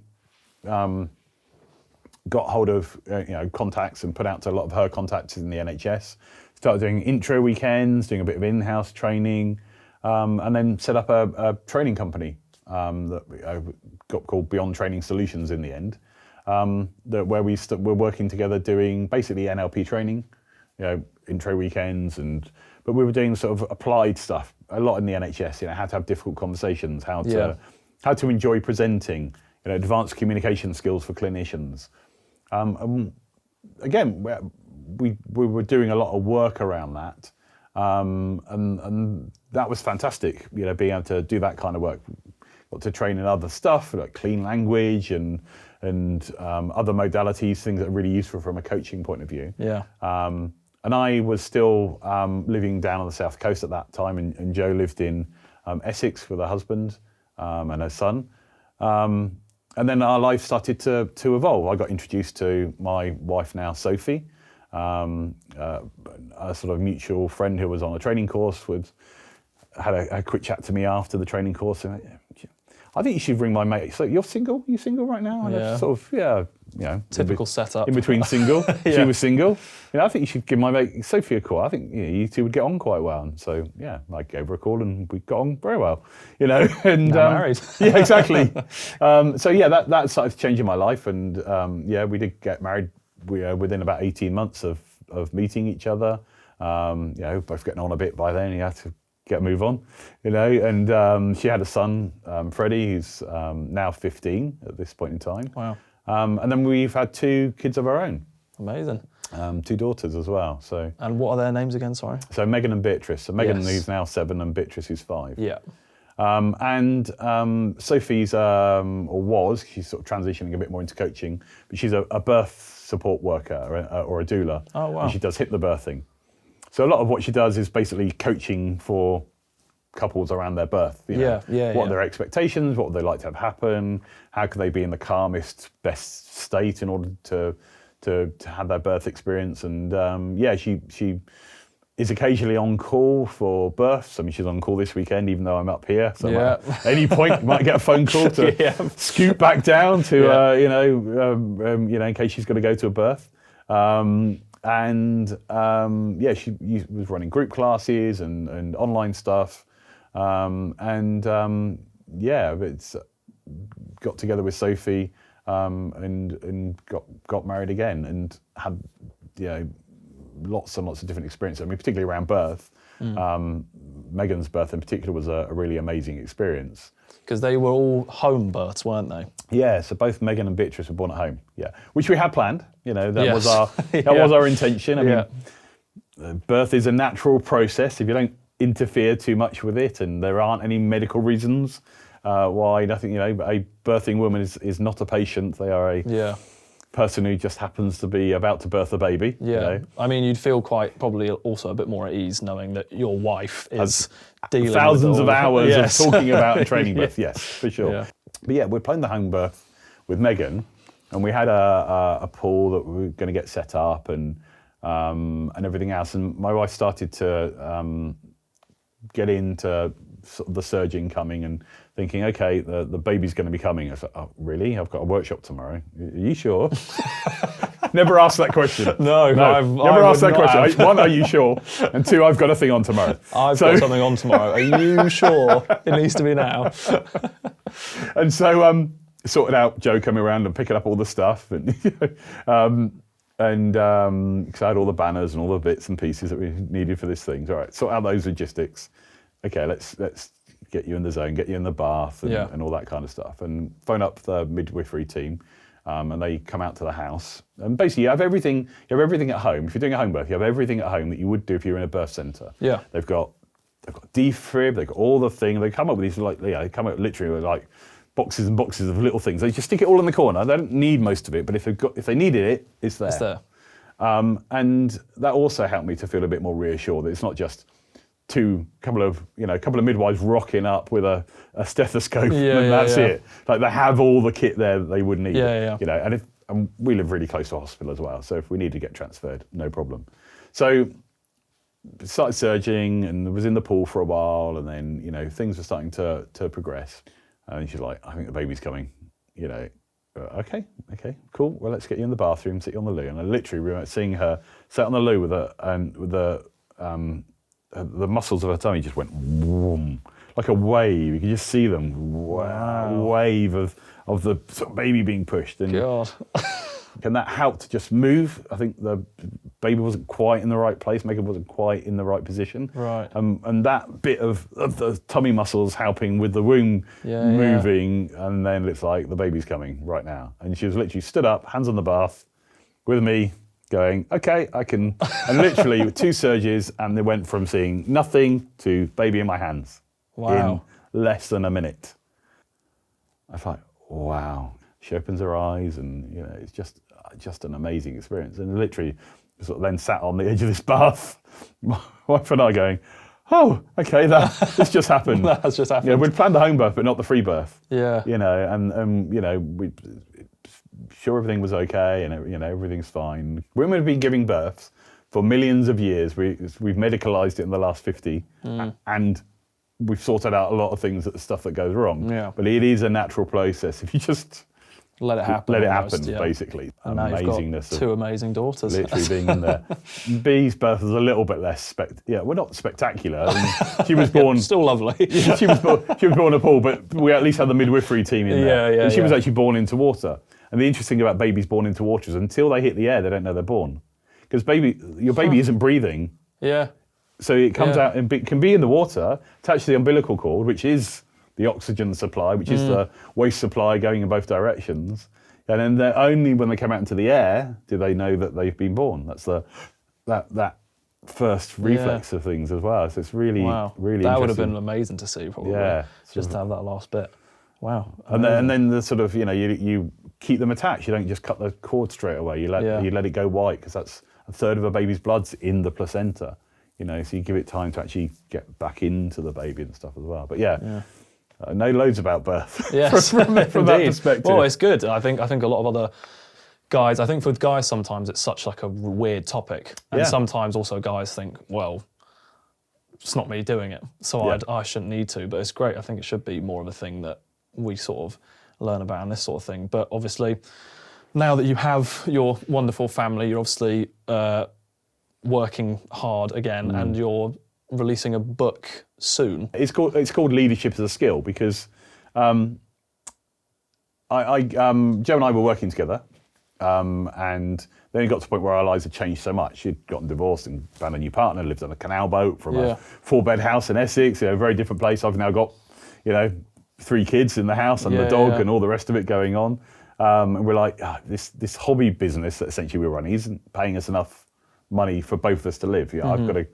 got hold of contacts and put out to a lot of her contacts in the NHS. Started doing intro weekends, doing a bit of in-house training, and then set up a training company that got called Beyond Training Solutions in the end. Where we're working together doing basically NLP training, intro weekends, but we were doing sort of applied stuff a lot in the NHS. How to have difficult conversations, how to enjoy presenting, advanced communication skills for clinicians. Again, we were doing a lot of work around that, and that was fantastic. Being able to do that kind of work, got to train in other stuff like clean language and other modalities, things that are really useful from a coaching point of view. Yeah. And I was still living down on the south coast at that time, and Jo lived in Essex with her husband and her son. And then our life started to evolve. I got introduced to my wife now, Sophie, a sort of mutual friend who was on a training course. Had a quick chat to me after the training course. And I think you should bring my mate. So you're single? You single right now? And Yeah. sort of, Typical setup. in between single. Yeah. She was single. I think you should give my mate Sophie a call. I think you two would get on quite well. And so I gave her a call and we got on very well. And Now married. Yeah, exactly. That started changing my life, and we did get married. Within about 18 months of meeting each other. Both getting on a bit by then. You had to get a move on, and she had a son, Freddie, who's now 15 at this point in time. Wow. And then we've had 2 kids of our own. Amazing. 2 daughters as well. So And what are their names again, sorry? Megan and Beatrice. So Megan, Yes. who's now 7, and Beatrice, who's 5. Yeah. And Sophie's, she's sort of transitioning a bit more into coaching, but she's a birth support worker or a doula. Oh, wow. And she does hypnobirthing. So a lot of what she does is basically coaching for couples around their birth. What are their expectations? What would they like to have happen? How can they be in the calmest, best state in order to have their birth experience? And she is occasionally on call for births. I mean, she's on call this weekend, even though I'm up here. So at any point, you might get a phone call to scoot back down to, in case she's got to go to a birth. She was running group classes and online stuff. It's got together with Sophie and got married again and had, lots and lots of different experiences. I mean, particularly around birth. Megan's birth in particular was a really amazing experience. Because they were all home births, weren't they? Yeah, so both Megan and Beatrice were born at home. Yeah, which we had planned. That Yes. was our intention. I mean, birth is a natural process. If you don't interfere too much with it, and there aren't any medical reasons why nothing. A birthing woman is not a patient. They are a person who just happens to be about to birth a baby. Yeah, I mean, you'd feel quite probably also a bit more at ease knowing that your wife is dealing thousands with of hours Yes. of talking about and training birth. Yes, for sure. Yeah. But we're planning the home birth with Megan, and we had a pool that we were going to get set up and everything else. And my wife started to get into sort of the surging coming and thinking, okay, the baby's going to be coming. I was like, oh, really? I've got a workshop tomorrow. Are you sure? Never asked that question. No, never asked that question. One, are you sure? And 2, I've got a thing on tomorrow. I've got something on tomorrow. Are you sure? It needs to be now. And so sorted out Jo coming around and picking up all the stuff, and because I had all the banners and all the bits and pieces that we needed for this thing. All right, sort out those logistics. Okay, let's get you in the zone, get you in the bath, and all that kind of stuff, and phone up the midwifery team. And they come out to the house. And basically, you have everything at home. If you're doing a home birth, you have everything at home that you would do if you're in a birth centre. Yeah. They've got defib, they've got all the things. They come up with these they come up literally with like boxes and boxes of little things. They just stick it all in the corner. They don't need most of it, but if they needed it, it's there. It's there. And that also helped me to feel a bit more reassured that it's not just a couple of midwives rocking up with a stethoscope and that's it. Like they have all the kit there that they would need. And we live really close to a hospital as well, so if we need to get transferred, no problem. So started surging and was in the pool for a while, and then, you know, things were starting to progress. And she's like, I think the baby's coming, you know. Okay, cool. Well, let's get you in the bathroom, sit you on the loo. And I literally remember seeing her sat on the loo with the muscles of her tummy just went whoom, like a wave. You could just see them, wave of the sort of baby being pushed. And God. and that helped just move. I think the baby wasn't quite in the right place, makeup wasn't quite in the right position. Right. And that bit of the tummy muscles helping with the womb moving, and then it's like, the baby's coming right now. And she was literally stood up, hands on the bath, with me, going, okay, I can. And literally 2 surges, and they went from seeing nothing to baby in my hands in less than a minute. I was like, wow. She opens her eyes, and, you know, it's just an amazing experience. And literally, sort of then sat on the edge of this bath, my wife and I going, oh, okay, this just happened. That's just happened. You know, we'd planned the home birth, but not the free birth. Yeah. You know, and you know, we sure everything was okay, and, you know, everything's fine. Women have been giving births for millions of years. We've medicalised it in the last 50, and we've sorted out a lot of things, stuff that goes wrong. Yeah. But it is a natural process if you just let it happen. Let it almost, happen, basically. And now you've got 2 amazing daughters. Literally being in there. Bee's birth was a little bit less we're not spectacular. I mean, she was born still lovely. she was born in a pool, but we at least had the midwifery team in there. And she was actually born into water. And the interesting thing about babies born into water is until they hit the air, they don't know they're born. Because your baby isn't breathing. Yeah. So it comes out and can be in the water, attached to the umbilical cord, which is the oxygen supply, which is the waste supply going in both directions. And then they're only when they come out into the air do they know that they've been born. That's that first reflex of things as well. So it's really, really that interesting. would have been amazing to see, probably. Yeah. Just to have that last bit. Wow. And then the sort of, you know, you keep them attached. You don't just cut the cord straight away. You let it go white, because that's a third of a baby's blood's in the placenta. You know, so you give it time to actually get back into the baby and stuff as well. But I know loads about birth from that perspective. Well, it's good. I think a lot of other guys, I think for guys sometimes it's such like a weird topic. And sometimes also guys think, well, it's not me doing it, so I shouldn't need to. But it's great. I think it should be more of a thing that we sort of learn about and this sort of thing. But obviously, now that you have your wonderful family, you're obviously working hard again, and you're releasing a book soon. It's called Leadership as a Skill, because Joe and I were working together, and then it got to the point where our lives had changed so much. She'd gotten divorced and found a new partner, lived on a canal boat from a 4-bed house in Essex, a very different place. I've now got, 3 kids in the house and the dog and all the rest of it going on. And we're like, this hobby business that essentially we're running isn't paying us enough money for both of us to live. I've got to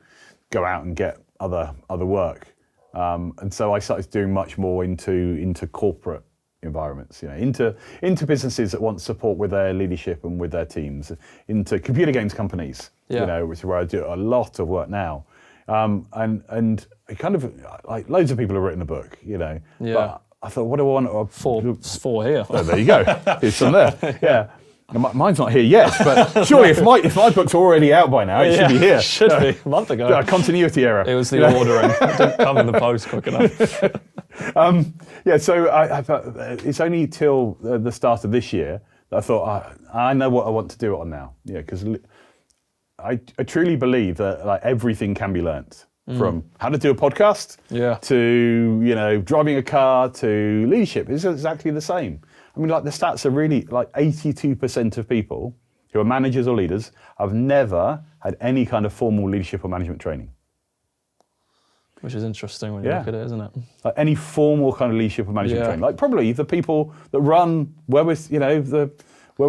go out and get other work. And so I started doing much more into corporate environments, into businesses that want support with their leadership and with their teams, into computer games companies, which is where I do a lot of work now. And kind of like loads of people have written a book, but I thought, what do I want? Four here. Oh, there you go. Here's some there. Yeah. Mine's not here yet, but surely if my book's already out by now, it should be here. Should be, a month ago. Continuity error. It was the ordering. It didn't come in the post quick enough. So it's only till the start of this year that I thought, I know what I want to do it on now. Because I truly believe that everything can be learnt. From how to do a podcast to, driving a car to leadership. It's exactly the same. I mean, the stats are really 82% of people who are managers or leaders have never had any kind of formal leadership or management training. Which is interesting when you look at it, isn't it? Any formal kind of leadership or management training. Probably the people that run where we're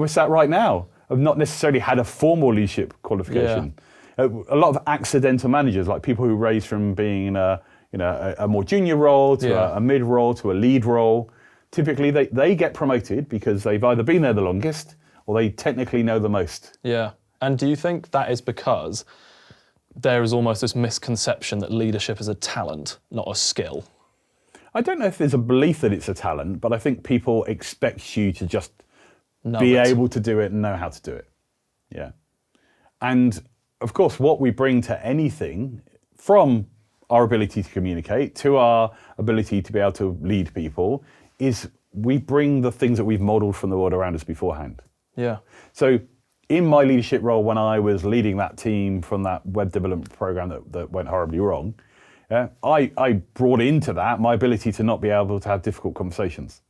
sat right now have not necessarily had a formal leadership qualification. A lot of accidental managers, like people who raise from being in a more junior role to a mid role to a lead role. Typically, they get promoted because they've either been there the longest or they technically know the most. Yeah. And do you think that is because there is almost this misconception that leadership is a talent, not a skill? I don't know if there's a belief that it's a talent, but I think people expect you to just be able to do it and know how to do it. Yeah. And of course, what we bring to anything, from our ability to communicate to our ability to be able to lead people, is we bring the things that we've modeled from the world around us beforehand. Yeah. So in my leadership role, when I was leading that team from that web development program that went horribly wrong, I brought into that my ability to not be able to have difficult conversations,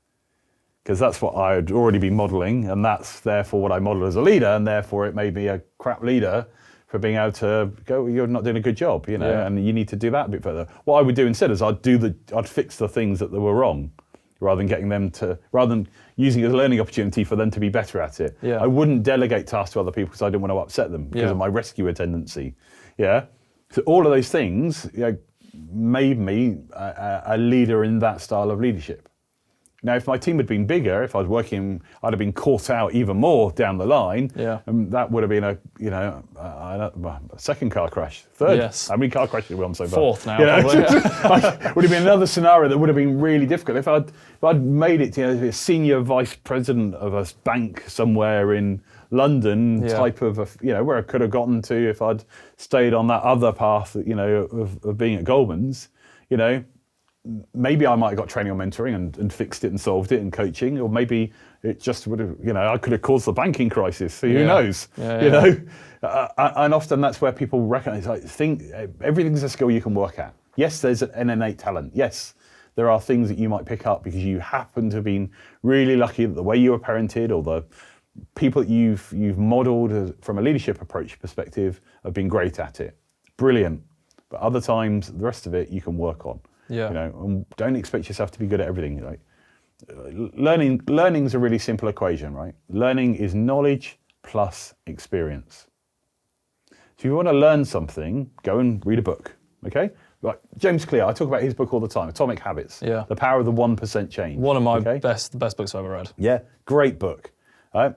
because that's what I had already been modeling, and that's therefore what I model as a leader, and therefore it made me a crap leader for being able to go, you're not doing a good job, and you need to do that a bit further. What I would do instead is I'd fix the things that were wrong, rather than using it as a learning opportunity for them to be better at it. Yeah. I wouldn't delegate tasks to other people because I didn't want to upset them because of my rescuer tendency. Yeah. So all of those things made me a leader in that style of leadership. Now, if my team had been bigger, if I was working, I'd have been caught out even more down the line. Yeah. And that would have been a second car crash, third. Yes. How many car crashes have we on so far? Fourth now, probably. Would have been another scenario that would have been really difficult. If I'd made it to a senior vice president of a bank somewhere in London, type of, where I could have gotten to if I'd stayed on that other path, of being at Goldman's, maybe I might have got training on mentoring and fixed it and solved it and coaching, or maybe it just would have, I could have caused the banking crisis. So who knows? And often that's where people recognize, think everything's a skill you can work at. Yes, there's an innate talent. Yes, there are things that you might pick up because you happen to have been really lucky that the way you were parented or the people that you've modeled from a leadership approach perspective have been great at it. Brilliant. But other times, the rest of it you can work on. Yeah. And don't expect yourself to be good at everything. Learning's a really simple equation, right? Learning is knowledge plus experience. So if you want to learn something, go and read a book, okay? Like James Clear, I talk about his book all the time, Atomic Habits. Yeah. The Power of the 1% Change. One of my best books I've ever read. Yeah, great book.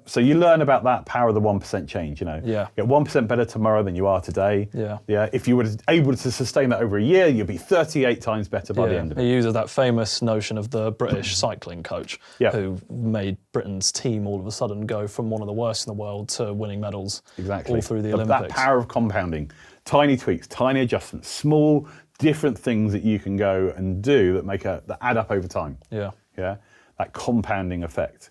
So you learn about that power of the 1% change, Yeah. Get 1% better tomorrow than you are today. Yeah. Yeah. If you were able to sustain that over a year, you'd be 38 times better by the end of it. He uses that famous notion of the British cycling coach who made Britain's team all of a sudden go from one of the worst in the world to winning medals all through the Olympics. That power of compounding, tiny tweaks, tiny adjustments, small different things that you can go and do that add up over time. Yeah. Yeah. That compounding effect.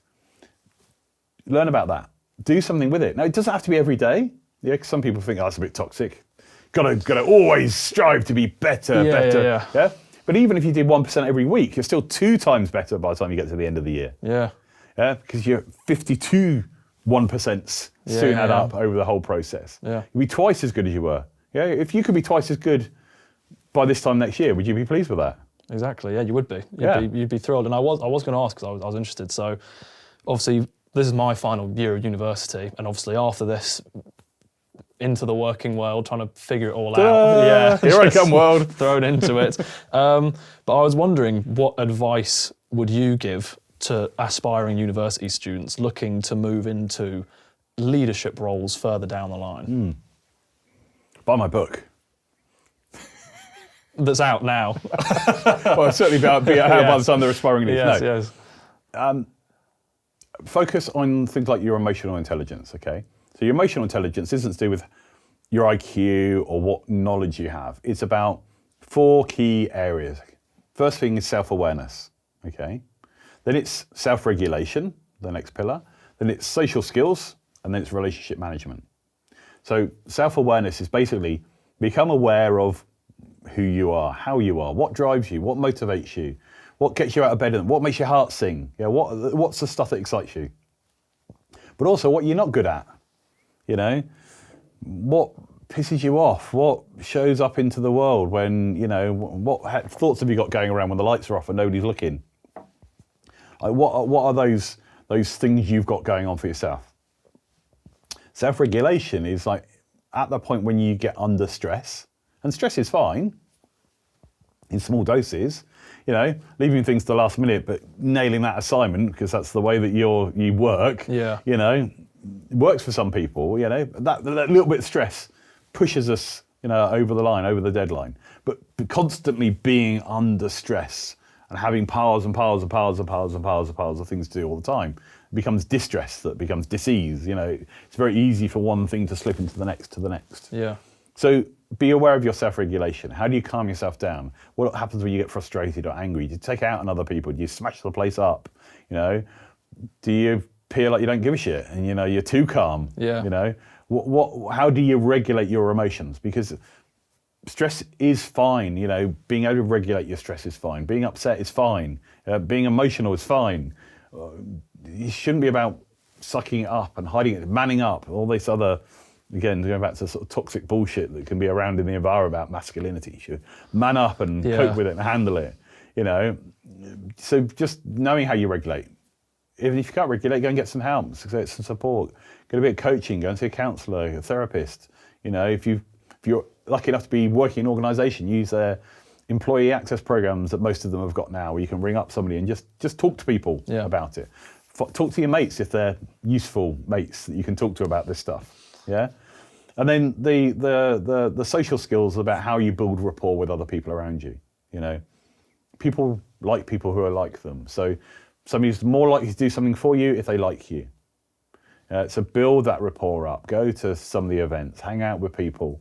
Learn about that. Do something with it. Now, it doesn't have to be every day. Yeah, 'cause some people think, that's a bit toxic. Got to always strive to be better. Yeah. But even if you did 1% every week, you're still 2 times better by the time you get to the end of the year. Yeah. Yeah, because your 52 1%s soon add up over the whole process. Yeah. You'll be twice as good as you were. Yeah. If you could be twice as good by this time next year, would you be pleased with that? Exactly. Yeah, you would be. You'd be thrilled. And I was going to ask because I was interested. So, obviously, this is my final year of university, and obviously after this, into the working world, trying to figure it all out. Yeah, here I come, world. Thrown into it. But I was wondering, what advice would you give to aspiring university students looking to move into leadership roles further down the line? Buy my book. That's out now. Well, certainly be out by the time they're aspiring leaders. Yes. Focus on things like your emotional intelligence, okay? So your emotional intelligence isn't to do with your IQ or what knowledge you have. It's about 4 key areas. First thing is self-awareness, okay? Then it's self-regulation, the next pillar. Then it's social skills, and then it's relationship management. So self-awareness is basically become aware of who you are, how you are, what drives you, what motivates you, what gets you out of bed, and what makes your heart sing? What's the stuff that excites you? But also what you're not good at, what pisses you off, what shows up into the world when, what thoughts have you got going around when the lights are off and nobody's looking? What are those things you've got going on for yourself? Self-regulation is like at the point when you get under stress, and stress is fine in small doses, leaving things to the last minute, but nailing that assignment because that's the way that you work. Yeah. Works for some people. That little bit of stress pushes us, over the line, over the deadline. But constantly being under stress and having piles and piles and piles and piles and piles and piles of things to do all the time, becomes distress, that becomes disease. It's very easy for one thing to slip into the next. Yeah. So be aware of your self-regulation. How do you calm yourself down? What happens when you get frustrated or angry? Do you take it out on other people? Do you smash the place up? Do you appear like you don't give a shit and you're too calm? Yeah. How do you regulate your emotions? Because stress is fine. Being able to regulate your stress is fine. Being upset is fine. Being emotional is fine. It shouldn't be about sucking it up and hiding it, manning up, all this other. Again, going back to sort of toxic bullshit that can be around in the environment about masculinity. You should man up and cope with it and handle it, So just knowing how you regulate. Even if you can't regulate, go and get some help, get some support, get a bit of coaching, go and see a counsellor, a therapist. If you're lucky enough to be working in an organisation, use their employee access programs that most of them have got now, where you can ring up somebody and just talk to people about it. Talk to your mates if they're useful mates that you can talk to about this stuff. Yeah. And then the social skills about how you build rapport with other people around you. People like people who are like them. So somebody's more likely to do something for you if they like you. So build that rapport up. Go to some of the events. Hang out with people.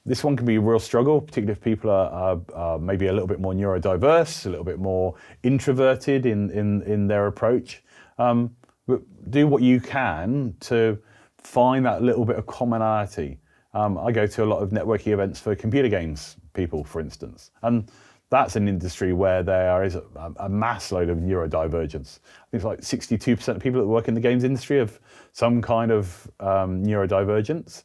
This one can be a real struggle, particularly if people are maybe a little bit more neurodiverse, a little bit more introverted in their approach. But do what you can to find that little bit of commonality. I go to a lot of networking events for computer games people, for instance, and that's an industry where there is a mass load of neurodivergence. I think it's like 62% of people that work in the games industry have some kind of neurodivergence.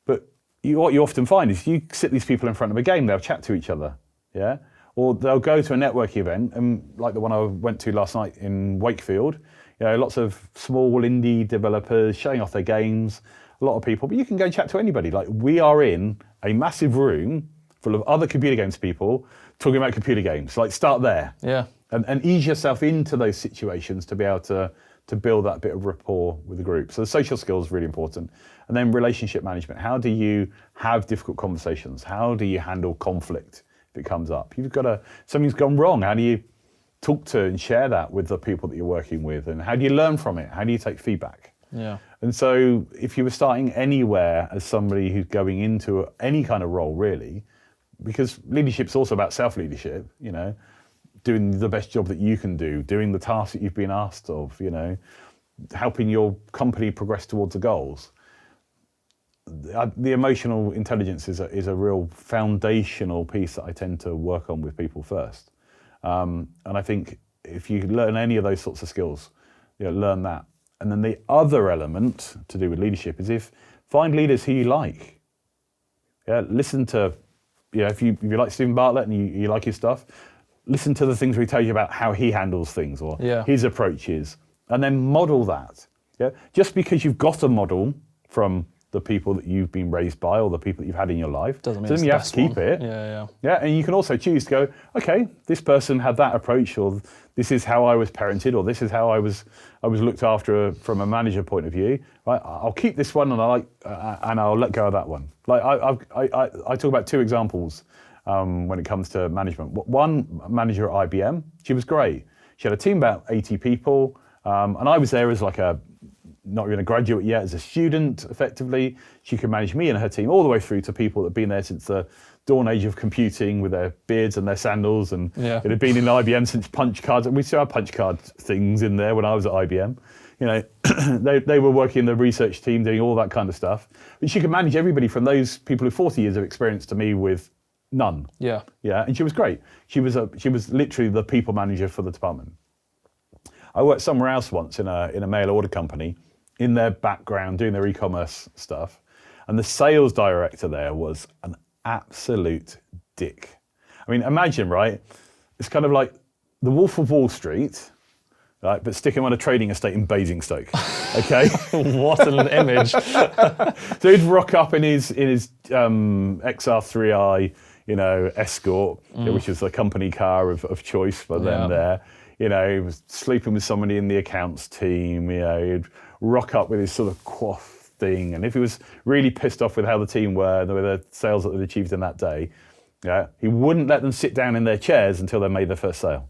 But what you often find is you sit these people in front of a game, they'll chat to each other, yeah? Or they'll go to a networking event, and like the one I went to last night in Wakefield, lots of small indie developers showing off their games, a lot of people, but you can go and chat to anybody. Like, we are in a massive room full of other computer games people talking about computer games. Like, start there. Yeah. And ease yourself into those situations to be able to build that bit of rapport with the group. So the social skills are really important. And then relationship management. How do you have difficult conversations? How do you handle conflict if it comes up? Something's gone wrong. How do you talk to and share that with the people that you're working with? And how do you learn from it? How do you take feedback? Yeah. And so if you were starting anywhere as somebody who's going into any kind of role, really, because leadership's also about self-leadership, doing the best job that you can do, doing the tasks that you've been asked of, helping your company progress towards the goals. The emotional intelligence is a real foundational piece that I tend to work on with people first. And I think if you learn any of those sorts of skills, learn that. And then the other element to do with leadership is find leaders who you like. Yeah, listen to, if you like Stephen Bartlett and you like his stuff, listen to the things where he tells you about how he handles things or his approaches, and then model that. Yeah, just because you've got a model from the people that you've been raised by or the people that you've had in your life doesn't mean you have to keep it. Yeah, and you can also choose to go, okay, this person had that approach, or this is how I was parented, or this is how I was looked after from a manager point of view. Right, I'll keep this one, and I'll let go of that one. Like I talk about two examples when it comes to management. One manager at IBM, she was great. She had a team about 80 people, and I was there as not even a graduate yet, as a student, effectively. She could manage me and her team all the way through to people that have been there since the dawn age of computing with their beards and their sandals, and it had been in IBM since punch cards. We still have punch card things in there when I was at IBM. They were working in the research team doing all that kind of stuff. But she could manage everybody from those people with 40 years of experience to me with none. Yeah, and she was great. She was literally the people manager for the department. I worked somewhere else once in a mail order company, in their background doing their e-commerce stuff, and the sales director there was an absolute dick. I mean, imagine, right? It's kind of like the Wolf of Wall Street, right? But stick him on a trading estate in Basingstoke. Okay. What an image! So he'd rock up in his XR3i, Escort, which was the company car of choice for them there. He was sleeping with somebody in the accounts team. He'd rock up with his sort of quaff thing, and if he was really pissed off with how the team were, with the sales that they'd achieved in that day, he wouldn't let them sit down in their chairs until they made their first sale.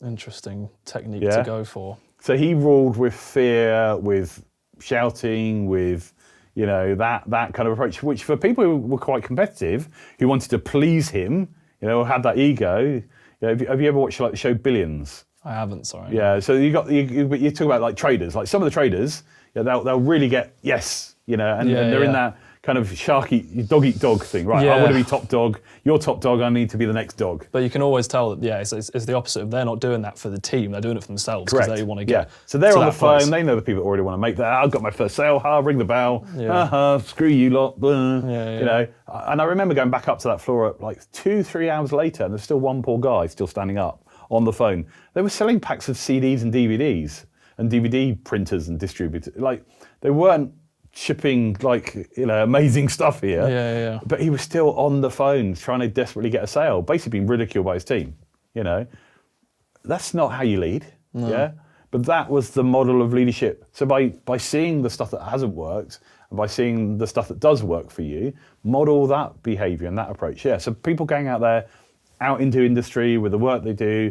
Interesting technique Yeah. to go for. So he ruled with fear, with shouting, with that kind of approach, which for people who were quite competitive, who wanted to please him, or had that ego. Have you ever watched like the show Billions? I haven't, sorry. Yeah. So you talk about like traders, like some of the traders, they'll really get yes, and they're in that kind of shark eat dog thing, right? I want to be top dog. You're top dog. I need to be the next dog. But you can always tell that it's the opposite. They're not doing that for the team. They're doing it for themselves because they want to get. So they're to on the that place. phone. They know the people that already want to make that. I've got my first sale. Ring the bell. Yeah. Screw you lot. Yeah. And I remember going back up to that floor at like 2-3 hours later, and there's still one poor guy still standing up on the phone. They were selling packs of CDs and DVDs and DVD printers and distributors. Like they weren't shipping like amazing stuff here. Yeah. But he was still on the phone trying to desperately get a sale, basically being ridiculed by his team. That's not how you lead. No. Yeah. But that was the model of leadership. So by seeing the stuff that hasn't worked and by seeing the stuff that does work for you, model that behaviour and that approach. Yeah. So people going out there, out into industry with the work they do,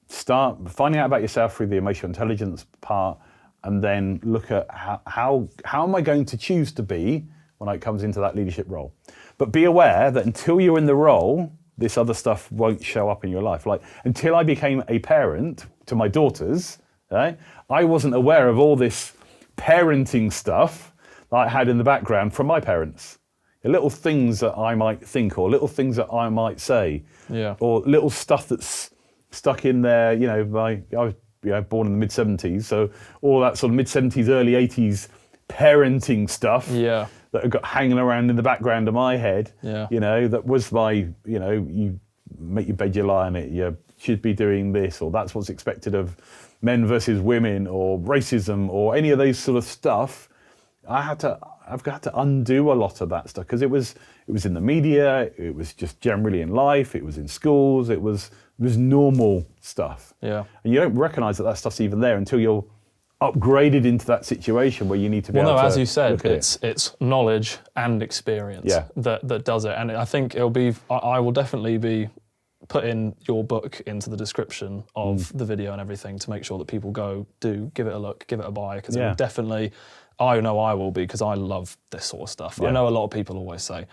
start finding out about yourself through the emotional intelligence part, and then look at how am I going to choose to be when it comes into that leadership role. But be aware that until you're in the role, this other stuff won't show up in your life. Like until I became a parent to my daughters, right, I wasn't aware of all this parenting stuff that I had in the background from my parents. Little things that I might think, or little things that I might say, or little stuff that's stuck in there. I was born in the mid-70s, so all that sort of mid-70s, early 80s parenting stuff that I got hanging around in the background of my head, that was my, you make your bed, you lie on it, you should be doing this, or that's what's expected of men versus women, or racism, or any of those sort of stuff. I've got to undo a lot of that stuff because it was in the media, it was just generally in life, it was in schools, it was normal stuff. Yeah. And you don't recognise that stuff's even there until you're upgraded into that situation where you need to be able to as you said, look at it's knowledge and experience that does it. And I think I will definitely be putting your book into the description of the video and everything to make sure that people give it a look, give it a buy, because it will definitely, I know I will be, because I love this sort of stuff. I know a lot of people always say,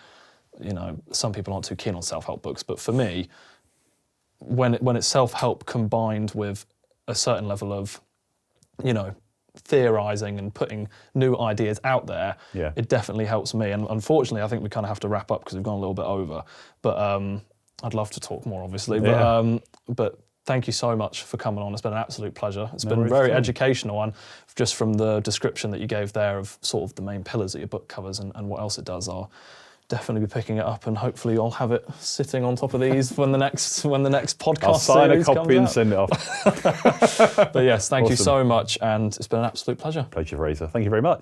some people aren't too keen on self-help books, but for me, when it's self-help combined with a certain level of, theorizing and putting new ideas out there, it definitely helps me. And unfortunately, I think we kind of have to wrap up because we've gone a little bit over. But I'd love to talk more, obviously. But thank you so much for coming on. It's been an absolute pleasure. It's been very educational, and just from the description that you gave there of sort of the main pillars that your book covers and what else it does, I'll definitely be picking it up, and hopefully I'll have it sitting on top of these when the next podcast I'll sign a series copy and out. send it off. But yes, thank you so much, and it's been an absolute pleasure. Pleasure, Fraser. Thank you very much.